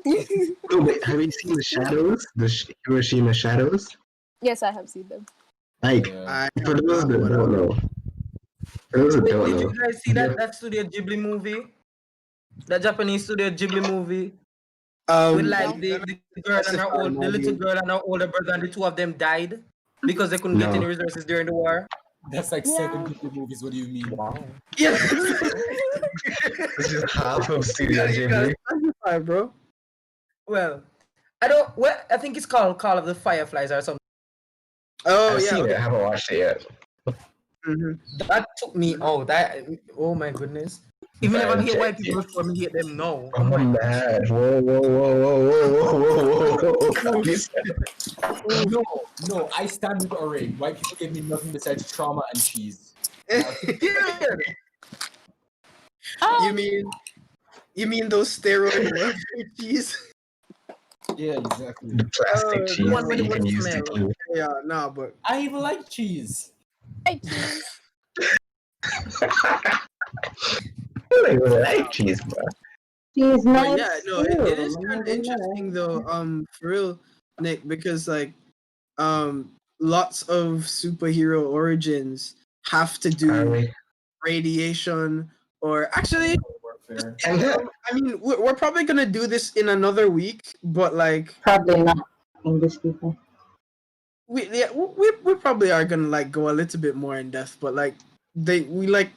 No, wait, have you seen the shadows? The Hiroshima shadows? Yes, I have seen them. Like, yeah. I for those not that what don't know, for those that Wait, don't did know, you guys see they're- that Studio Ghibli movie? That Japanese Studio Ghibli movie with like No. the girl and her Specify, the little Maggie. girl and her older brother, and the two of them died because they couldn't get any No. resources during the war. That's like Yeah. 7 Ghibli movies. What do you mean? Wow. Yeah. This is half of Studio You gotta Ghibli. specify, bro. Well, I don't. Well, I think it's called Call of the Fireflies or something. Oh I've yeah. seen it. Okay. I haven't watched it yet. Mhm. That took me out. Oh my goodness. Even if I'm Man, hate white check people it. before me hate them now. Oh man! Whoa, whoa, whoa, whoa, whoa, whoa, whoa, whoa! You said- No, I stand with Orange. White people give me nothing besides trauma and cheese. Period. You mean those steroid welfare cheese? Yeah, exactly. The plastic The cheese one that with the you can worst use to smell. glue. Yeah, nah, but I even like cheese. Hey, cheese. I don't even like cheese, bro. She's but nice yeah, no, it is too. kind of interesting though. For real, Nick, because like lots of superhero origins have to Are do we? radiation or actually Warfare. And then, I mean we're probably gonna do this in another week, but like Probably not English people. we probably are gonna like go a little bit more in depth, but like we like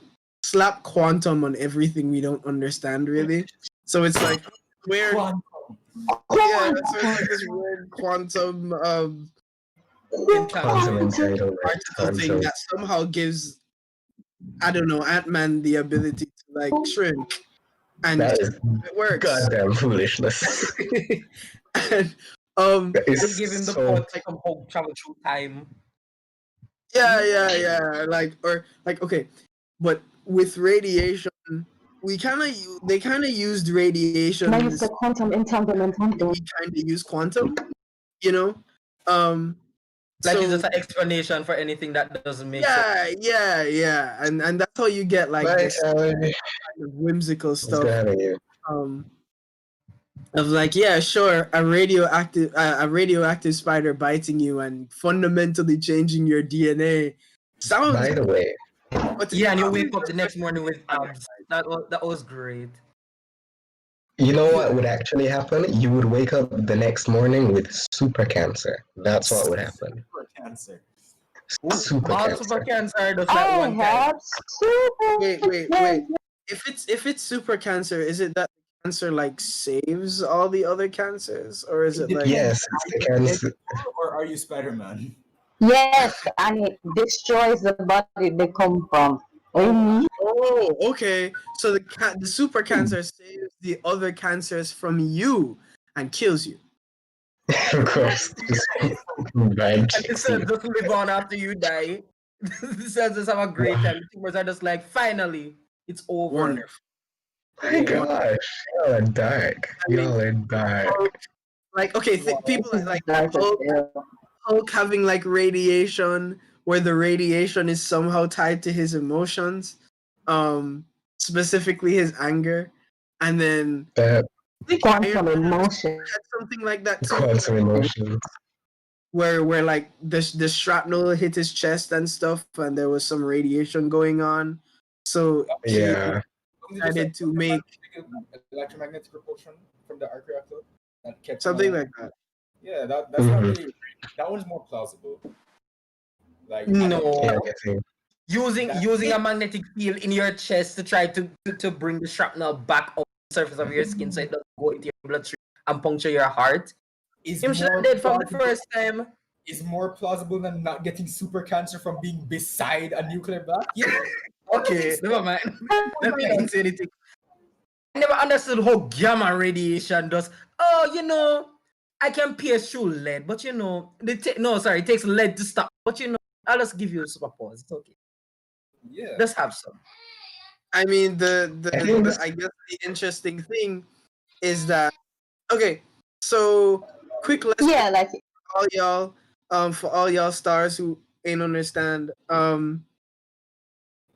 slap quantum on everything we don't understand really. So it's like weird, Quantum. yeah. So it's like this weird quantum quantum entitlement. particle thing Quantum. that somehow gives I don't know Ant-Man the ability to like shrink, and That is it works. goddamn foolishness. And That They is give him the so. power to somehow travel through time. yeah, like or like okay, but with radiation, they kind of used radiation. Now it's the quantum entanglement. We kind of use quantum, you know. Like So it's just an explanation for anything that doesn't make sense. yeah, and that's how you get like Bye, this Charlie. kind of whimsical It's stuff. good having you. Of like, yeah, sure, a radioactive spider biting you and fundamentally changing your DNA sounds. By the way, But Yeah, and you wake up the next morning with abs. That was great. you know what would actually happen? You would wake up the next morning with super cancer. That's what would happen. For cancer. Super All cancer. super cancer does like I one time. have super. wait. If it's super cancer, is it that cancer like saves all the other cancers, or is it like Yes, it's the cancer. Or are you Spider-Man? Yes, and it destroys the body they come from. Oh, Oh, okay. So the super cancer saves the other cancers from you and kills you. Of course. Right. And the cells just live on after you die. The cells just have a great time. The tumors are just like, finally, it's over. Wonderful. My gosh, y'all are dark. Y'all are dark. Like okay, people this is like dark as hell. Hulk having like radiation, where the radiation is somehow tied to his emotions, specifically his anger, and then That I think Quantum Iron Man emotion. had something like that too, quantum emotions. where like the shrapnel hit his chest and stuff, and there was some radiation going on. So he Yeah. decided to make electromagnetic repulsion from the arc reactor that kept something like that. Yeah, that's not really. That one's more plausible. Like No. Yeah, I get you. Using a magnetic field in your chest to try to bring the shrapnel back up the surface of your skin so it doesn't go into your bloodstream and puncture your heart. is Him should more have dead from the plausible- first time. is more plausible than not getting super cancer from being beside a nuclear blast. Yeah. Okay, never mind. Let me not say anything. I never understood how gamma radiation does. Oh, I can pierce through lead, but it takes lead to stop. But I'll just give you a superpowers. It's okay. Yeah. Just have some. I mean, I guess the interesting thing is that okay. So quick lesson Yeah, like for all y'all stars who ain't understand.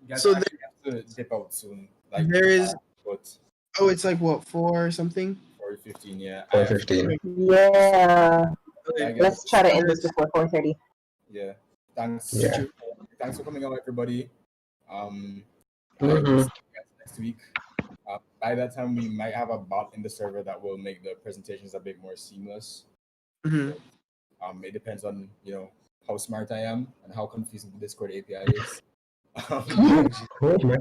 Guys, So I actually have to dip out soon. Like, there is. but Oh, it's like what, 4 or something? 4:15. Yeah, I Four have to. 15. Yeah. Bye, guys. Let's try to end this There's- before 4:30. Yeah. Thanks. Yeah. Thanks for coming out, everybody. I will Mhm. see you guys next week. By that time, we might have a bot in the server that will make the presentations a bit more seamless. Mhm. It depends on how smart I am and how confusing the Discord API is. Oh my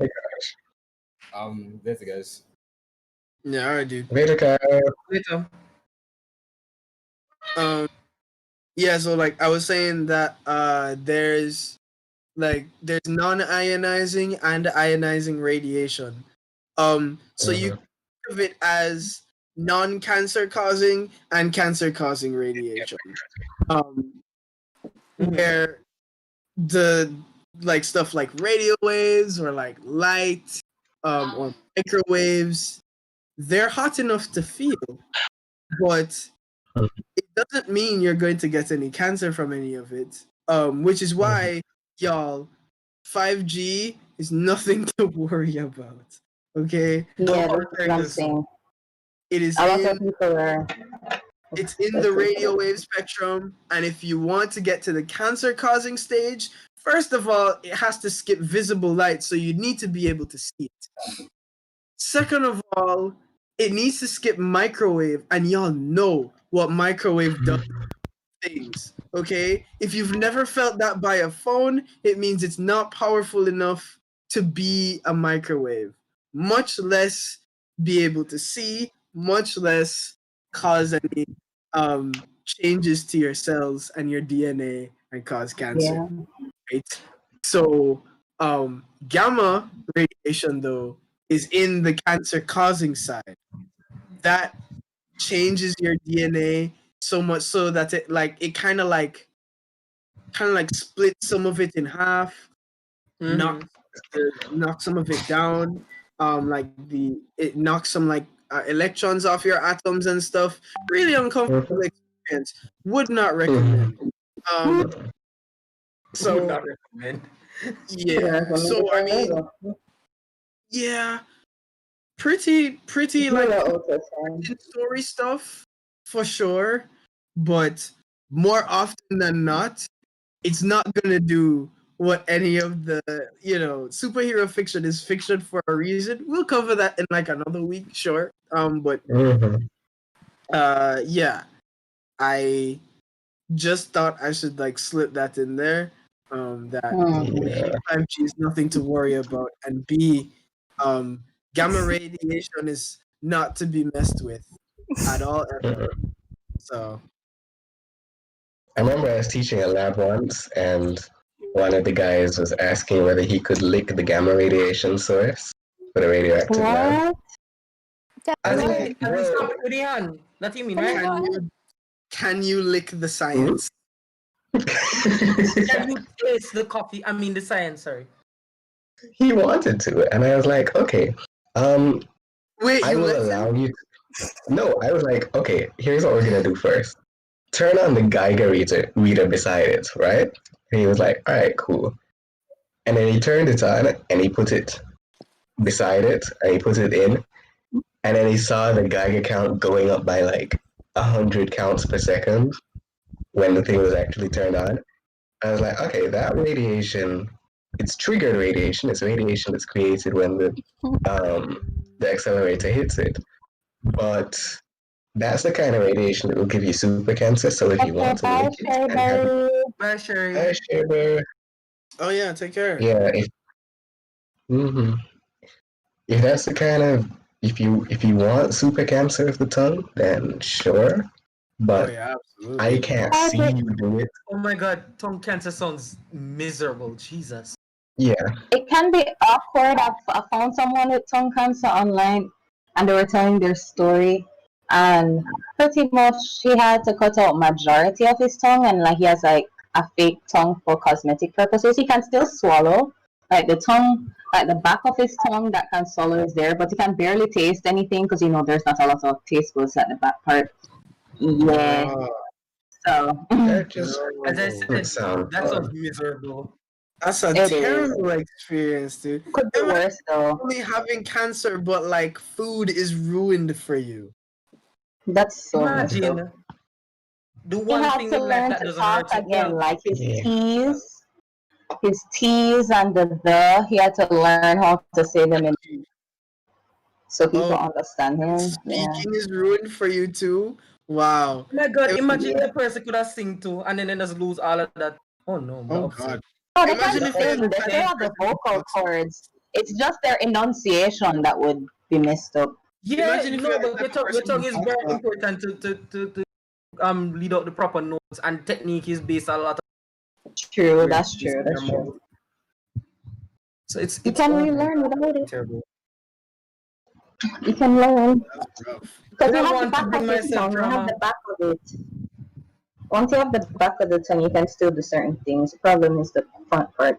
That's it, guys. Yeah, all right, dude. Later, guys. Later. Yeah, so like I was saying that there's non-ionizing and ionizing radiation. So you Mhm. think of it as non-cancer causing and cancer causing radiation. Where the like stuff like radio waves or like light or microwaves, they're hot enough to feel, but it doesn't mean you're going to get any cancer from any of it. Which is why, y'all, 5G is nothing to worry about. Okay, Yeah, this is what I'm saying. it is A lot in of people are. it's in the radio wave spectrum, and if you want to get to the cancer causing stage, first of all, it has to skip visible light, so you need to be able to see it. Second of all, it needs to skip microwave, and y'all know what microwave does things. Okay, if you've never felt that by a phone, it means it's not powerful enough to be a microwave, much less be able to see, much less cause any changes to your cells and your DNA and cause cancer. Yeah. Right? So gamma radiation though is in the cancer causing side. That changes your DNA so much so that it kind of like splits some of it in half, knock knock some of it down. It knocks some electrons off your atoms and stuff. Really uncomfortable experience. Would not recommend. Would So not recommend. yeah. So I mean, yeah, pretty like story stuff for sure, but more often than not, it's not gonna do what any of the superhero fiction is fiction for a reason. We'll cover that in like another week, sure. But yeah, I just thought I should like slip that in there. That Yeah. 5G is nothing to worry about, and B, gamma radiation is not to be messed with at all. So I remember I was teaching a lab once, and one of the guys was asking whether he could lick the gamma radiation source for the radioactive lab. Yeah, I was go like, ahead. And we bro, stop it with the hand. That you mean, Can you right? go ahead? can you lick the science? Can you taste the coffee? I mean, the science. Sorry. he wanted to, and I was like, okay, Wait, I you will let allow him? you. No, I was like, okay, here's what we're gonna do first. Turn on the Geiger reader beside it, right? And he was like, all right, cool. And then he turned it on and he put it beside it and he put it in. And then he saw the Geiger count going up by like 100 counts per second when the thing was actually turned on. I was like, okay, that radiation, it's triggered radiation. It's radiation that's created when the accelerator hits it. But that's the kind of radiation that will give you super cancer. So if you Okay, want to bye, lick it and have it, Sherry. Bye, Sherry. sugar. Oh yeah, take care. Yeah, hmm if that's the kind of if you want super cancer of the tongue, then sure. Oh But yeah, absolutely. I can't see you do it. Oh my god, tongue cancer sounds miserable. Jesus. Yeah. It can be awkward. I found someone with tongue cancer online, and they were telling their story, and pretty much he had to cut out majority of his tongue, and like he has like a fake tongue for cosmetic purposes. He can still swallow, like the tongue, like the back of his tongue that can swallow is there, but he can barely taste anything because there's not a lot of taste buds at the back part. Yeah. So That just As I doesn't said, sound that sounds fun. miserable. That's a It is. terrible experience, dude. Could be Imagine worse though. only having cancer, but like food is ruined for you. That's so messed up. Imagine the He one had thing to in life learn that to doesn't talk hurt you. again, Well, like Yeah. his T's and the. He had to learn how to say them in so people Oh, understand him. Yeah. speaking is ruined for you too. Wow. oh my God, It- imagine the person could have sing too and then just lose all of that. Oh no, I'm oh upset. God. No, they Imagine can if you're sing. the They type still of have the person who vocal talks. cords. It's just their enunciation that would be messed up. Yeah, Imagine if no, you're the but type of your person tongue who is talks very a lot. important to lead out the proper notes, and technique is based on a lot of True, weird that's space true. in your That's mouth. true. So it's You can oh my relearn God, without it. terrible. You can learn That's rough. because But I you have the want to back bring of it, myself tongue. You have drama. the back of it. Once you have the back of the tongue, you can still do certain things. The problem is the front part.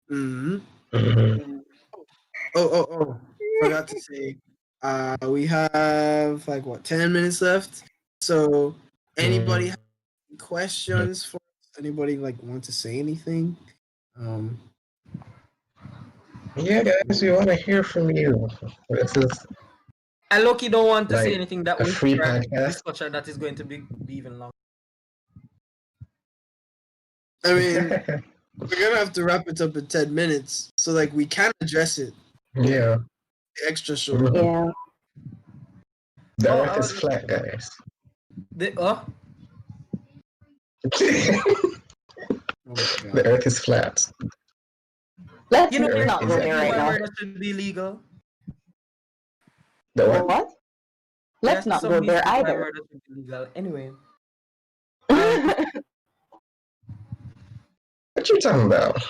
Hmm. Mhm. Oh. Forgot to say. We have like what 10 minutes left. So anybody have any questions for us? Anybody like want to say anything? Um Yeah, guys, we want to hear from you. This is And Loki don't want to say like anything that a will free drive the podcast. discussion that is going to be even long. I mean, we're gonna have to wrap it up in 10 minutes. So like we can address it Yeah. extra short. Yeah. The Oh, earth is flat, guys. the Oh my The God. earth is flat. Let's you know, Earth not is go a there Second right degree now. murder should be legal. The what? What? Let's Yes, not some go these there degree either. murder should be legal. Anyway, What you talking about?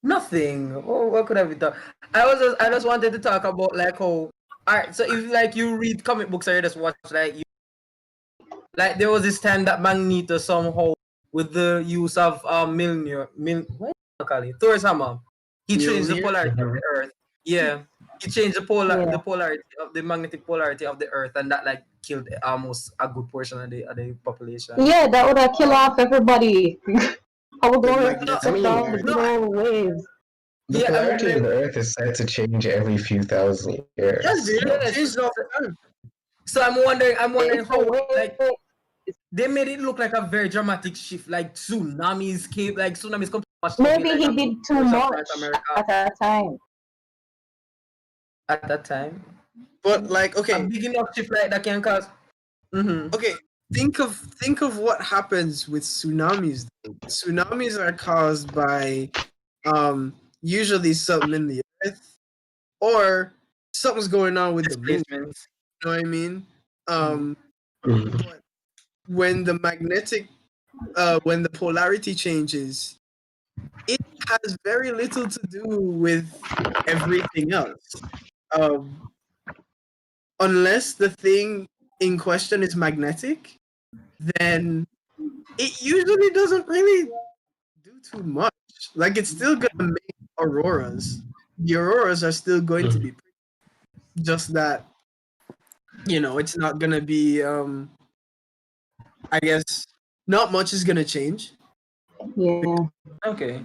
nothing. Oh, what could I be done? I just wanted to talk about like how. Alright, so if like you read comic books or you just watch like there was this time that Magneto somehow with the use of what do you call it? Thor's hammer. He changed the Mjolnir? polarity of the earth. Yeah. He changed the Yeah. polarity of the magnetic polarity of the earth, and that like killed almost a good portion of the population. Yeah, that would have killed off everybody. I would The go magnetic accept all the polarity. good old ways. The Yeah, I mean, polarity of the earth is said to change every few thousand years. Yes, dude. yes. Changed all the time. So I'm wondering It's how a way. like they made it look like a very dramatic shift, like tsunamis came, like tsunamis come to wash away Maybe like he a did too portion of much North America at a time. at that time. But like, A okay, big enough shift like that can cause. Mm-hmm. okay. Think of what happens with tsunamis. Though. Tsunamis are caused by usually something in the earth or something's going on with the moon. You Displacement. know what I mean? Mhm. But when the when the polarity changes, it has very little to do with everything else. Um, unless the thing in question is magnetic, then it usually doesn't really do too much. Like it's still gonna make auroras. The auroras are still going to be pretty. Just that, it's not gonna be I guess not much is gonna change. Yeah. Okay.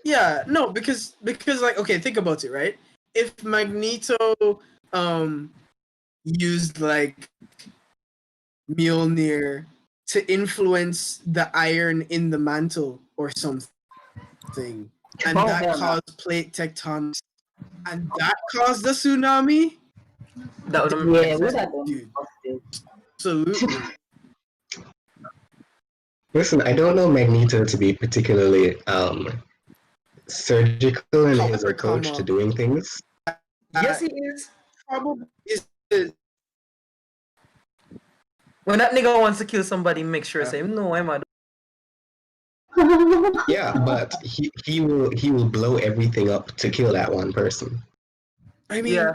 Yeah, no, because like okay, think about it, right? If Magneto used like Mjolnir to influence the iron in the mantle or something, and Oh, that hell no. caused plate tectonics, and that caused the tsunami, That would Yeah, make would sense. have been dude, busted. absolutely. Listen, I don't know Magneto to be particularly surgical in his However, approach to doing things. Yes, he is. probably is the When that nigga wants to kill somebody, make sure say no, I'm a. Yeah, but he will blow everything up to kill that one person. I mean, Yeah.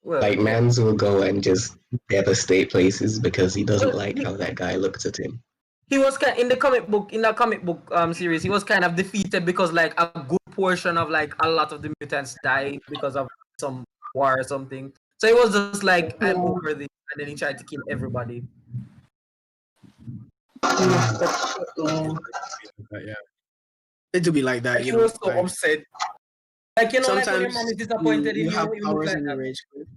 Well, Like yeah. Mans will go and just devastate places because he doesn't like how that guy looks at him. He was in the comic book series. He was kind of defeated because like a good portion of like a lot of the mutants died because of some war or something. So he was just like, I'm Yeah. over this, and then he tried to kill everybody. Messed up shit, man. yeah. It do be like that, Like you you know. were so Like upset. Like like when your sometimes mom is disappointed in you you, have it looks powers like and you that. rage quit.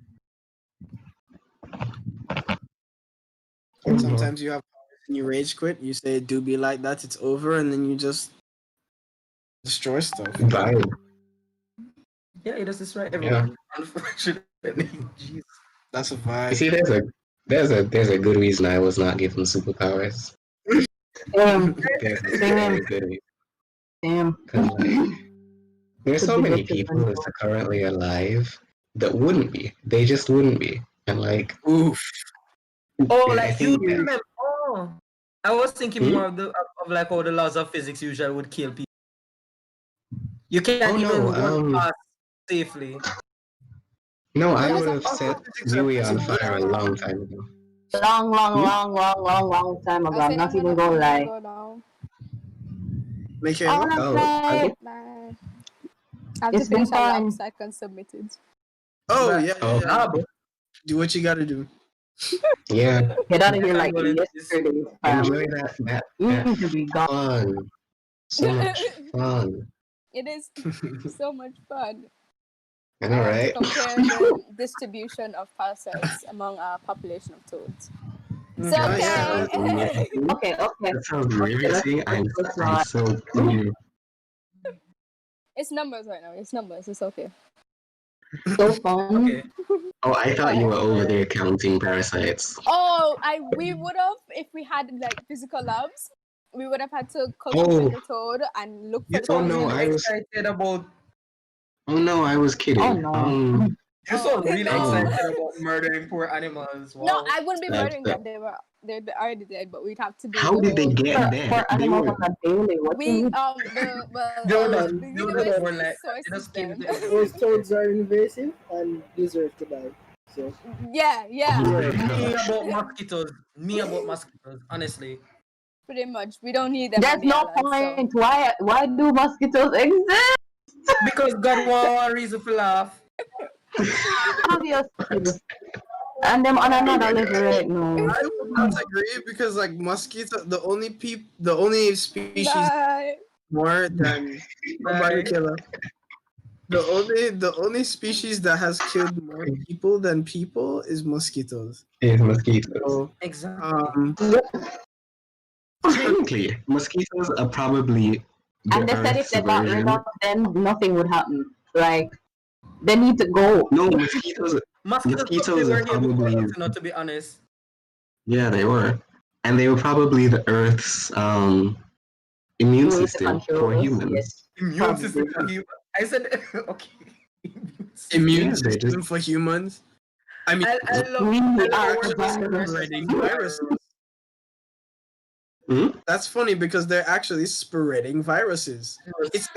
Mhm. Sometimes you have powers and you rage quit. You say it do be like that, it's over, and then you just destroy stuff. Vibe. Yeah, it does this right, Yeah. everyone. Unfortunately, jeez. That's a You vibe. see, there's a good reason I was not given superpowers. Same, There's a same, very good reason. same. 'Cause, like, there's Could so be many better people than that are currently alive that wouldn't be. They just wouldn't be. And like, Oof. Oh, I like you think that. remember? Oh, I was thinking Hmm? more of like how the laws of physics usually would kill people. You can't Oh even no, run past safely. no, No, I there's would a have set Physics are Dewey pretty on good. fire a long time ago. long, long, Hmm? long, long, long, long time ago. I I'm said not I'm even gonna gonna lie. go now. Make it I what? wanna Oh, play. Bye. I have to It's been finish a lab fun. so I can submit it. Oh But yeah, oh, yeah, yeah. Do what you gotta do. yeah. Get out of my here like condolences. yesterday, fam. Enjoy that You that need to be gone. fun. So much fun. It is so much fun. I I know, have to right? compare the distribution of parasites among a population of toads. It's Mhm. Oh That yeah. sounds okay. riveting. Okay, okay. That sounds Okay, riveting. let's I'm not. so keen. It's numbers right now. It's numbers. It's okay. So fun. Okay. Oh, I thought you What? were over there counting parasites. Oh, we would have if we had like physical labs. We would have had to cultivate Oh, the toad and look You for the oh sound no, really I was. parasites. excited about. Oh no, I was Oh kidding. no. You Oh sound really no. excited about murdering poor animals. No, Wow. I wouldn't be Like, murdering them. They'd be already dead, but we'd have to do how the did they whole. get For dead? They animals were. on a daily, what you We mean? the well They were the just on. more university like they sources just came them. to eat Those them. toads are invasive and deserve to die. So Yeah, Oh yeah. my Me gosh. about mosquitoes. Me about mosquitoes. Honestly. Pretty much. We don't need them on There's the no island, so point. Why do mosquitoes exist? Because God want a reason for laugh. Obviously. And them on Oh another my level gosh. right now. I would not agree because like mosquito, the only species bye. more than somebody Bye. killer. The only species that has killed more people than people is mosquitoes. It's mosquitoes. So Exactly. Technically, mosquitoes are probably And the they said if Earth's they got rid version. of them, nothing would happen. Like they need to go. No, mosquitoes. They Mosquitoes are were here before probably. us, to be honest. Yeah, they were, and they were probably the Earth's immune We need to system for control us. humans. Yes, Immune system probably. for human. I said okay. immune Yeah, they system just. for humans. I mean, I love We I love are our the virus. spreading viruses. Hmm? That's funny because they're actually spreading viruses. It's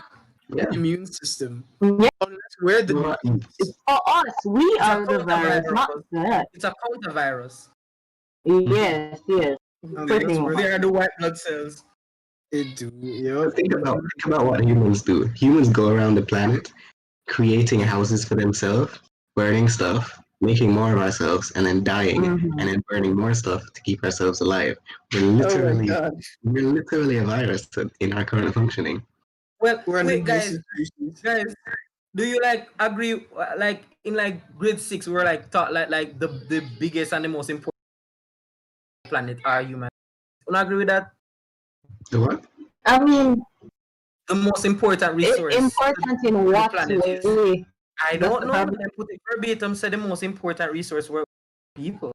Yeah. the immune system. Yeah, Unless we're the Well, it's for us. We It's a are the virus, not counter-virus. that. It's a counter virus. Yes, yes. Pretty that's much. They are the white blood cells. it do. Yep. think about what humans do. Humans go around the planet creating houses for themselves, burning stuff, making more of ourselves, and then dying, Mhm. and then burning more stuff to keep ourselves alive. We're Oh my literally, god. we're literally a virus in our current functioning. Well, We're an wait, guys, invasive species. do you like agree? Like in like grade 6, we were like taught like the biggest and the most important planet are humans. You not agree with that? The what? I mean, The most important resource important in on the what planet is. way? I That's don't the know. problem. They put it verbatim. Said the most important resource were people.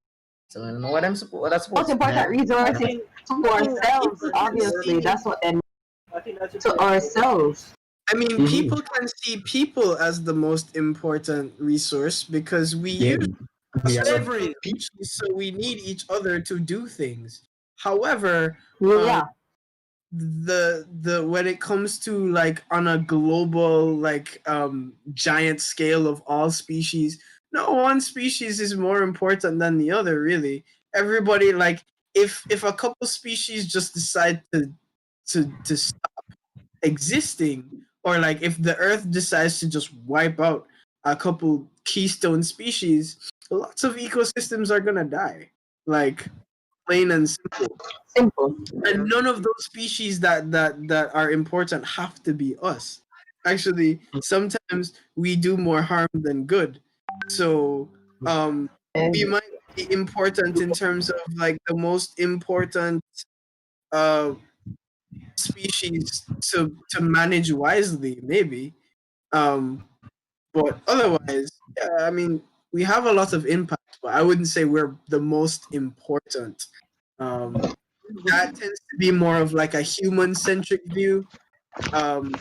So I don't know what what that's Most supposed to important That, resource is I think to that's ourselves. important Obviously, information. that's what they I think that's to important ourselves. I mean, Mhm. people can see people as the most important resource because we yeah, use we are slavery. species, so we need each other to do things. However, Yeah. the when it comes to like on a global like giant scale of all species, no one species is more important than the other. Really, everybody like if a couple species just decide to stop existing, or like if the earth decides to just wipe out a couple keystone species, lots of ecosystems are gonna die. Like plain and simple. Simple. And none of those species that are important have to be us. Actually, sometimes we do more harm than good. So we might be important in terms of like the most important uh species to manage wisely, maybe. Um but otherwise, yeah, I mean, we have a lot of impact, but I wouldn't say we're the most important. Um, that tends to be more of like a human centric view. Um,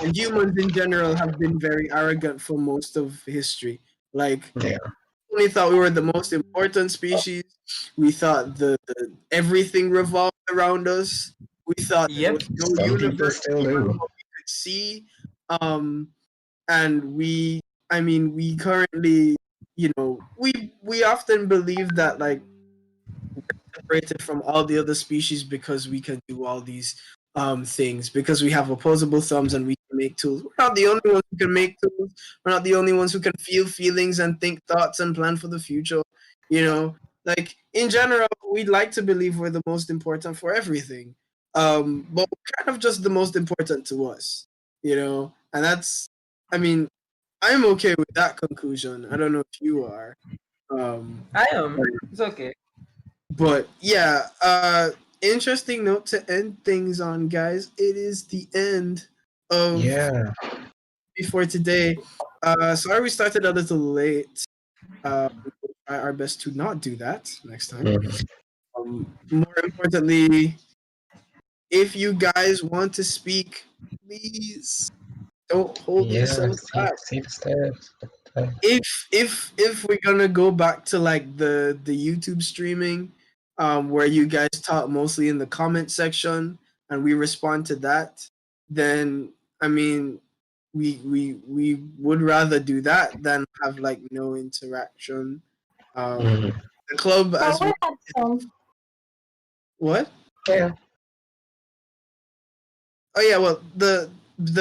and humans in general have been very arrogant for most of history. Like, Yeah. we thought we were the most important species. We thought the everything revolved around us. We thought there Yep. was no Some people universe still beyond do. what we could see. Um, and I mean, we currently, we often believe that like separated from all the other species because we can do all these things, because we have opposable thumbs and we can make tools. We're not the only ones who can make tools. We're not the only ones who can feel feelings and think thoughts and plan for the future. Like in general, we'd like to believe we're the most important for everything. But we're kind of just the most important to us, and that's, I mean, I'm okay with that conclusion. I don't know if you are. I am. It's okay. But yeah, interesting note to end things on, guys. It is the end of Yeah. before today. Sorry we started a little late. We will try our best to not do that next time. Mhm. More importantly, if you guys want to speak, please don't hold Yeah. yourselves back. See the steps. If we're gonna go back to like the YouTube streaming, where you guys talk mostly in the comment section and we respond to that, then I mean, we would rather do that than have like no interaction. Mhm. The club as Well, we had some. what? Yeah. Oh yeah, well the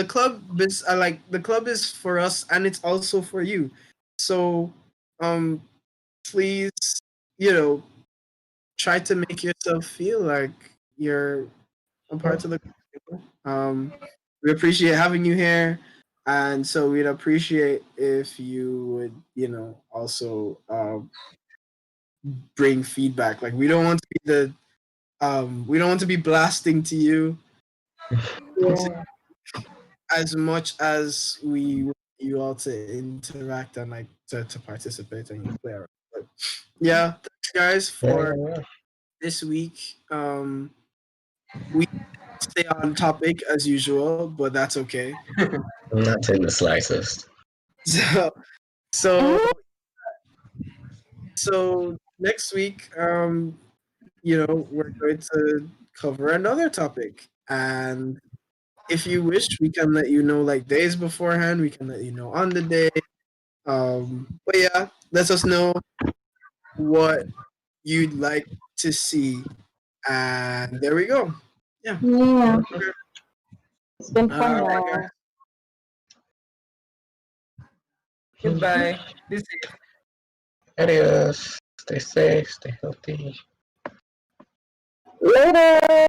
club is the club is for us and it's also for you. So um please, you know, try to make yourself feel like you're a part of the group. We appreciate having you here, and so we'd appreciate if you would, also bring feedback. Like we don't want to be blasting to you Yeah. as much as we want you all to interact and like to participate and play around. But yeah, thanks guys for Yeah. this week. We stay on topic as usual, but that's okay. Not in the slightest. So so so next week, we're going to cover another topic. And if you wish, we can let you know like days beforehand. We can let you know on the day. But yeah, let us know what you'd like to see. And there we go. Yeah. Yeah. It's been All fun, right, y'all. guys. Goodbye. Be safe. Adios. Stay safe. Stay healthy. Later.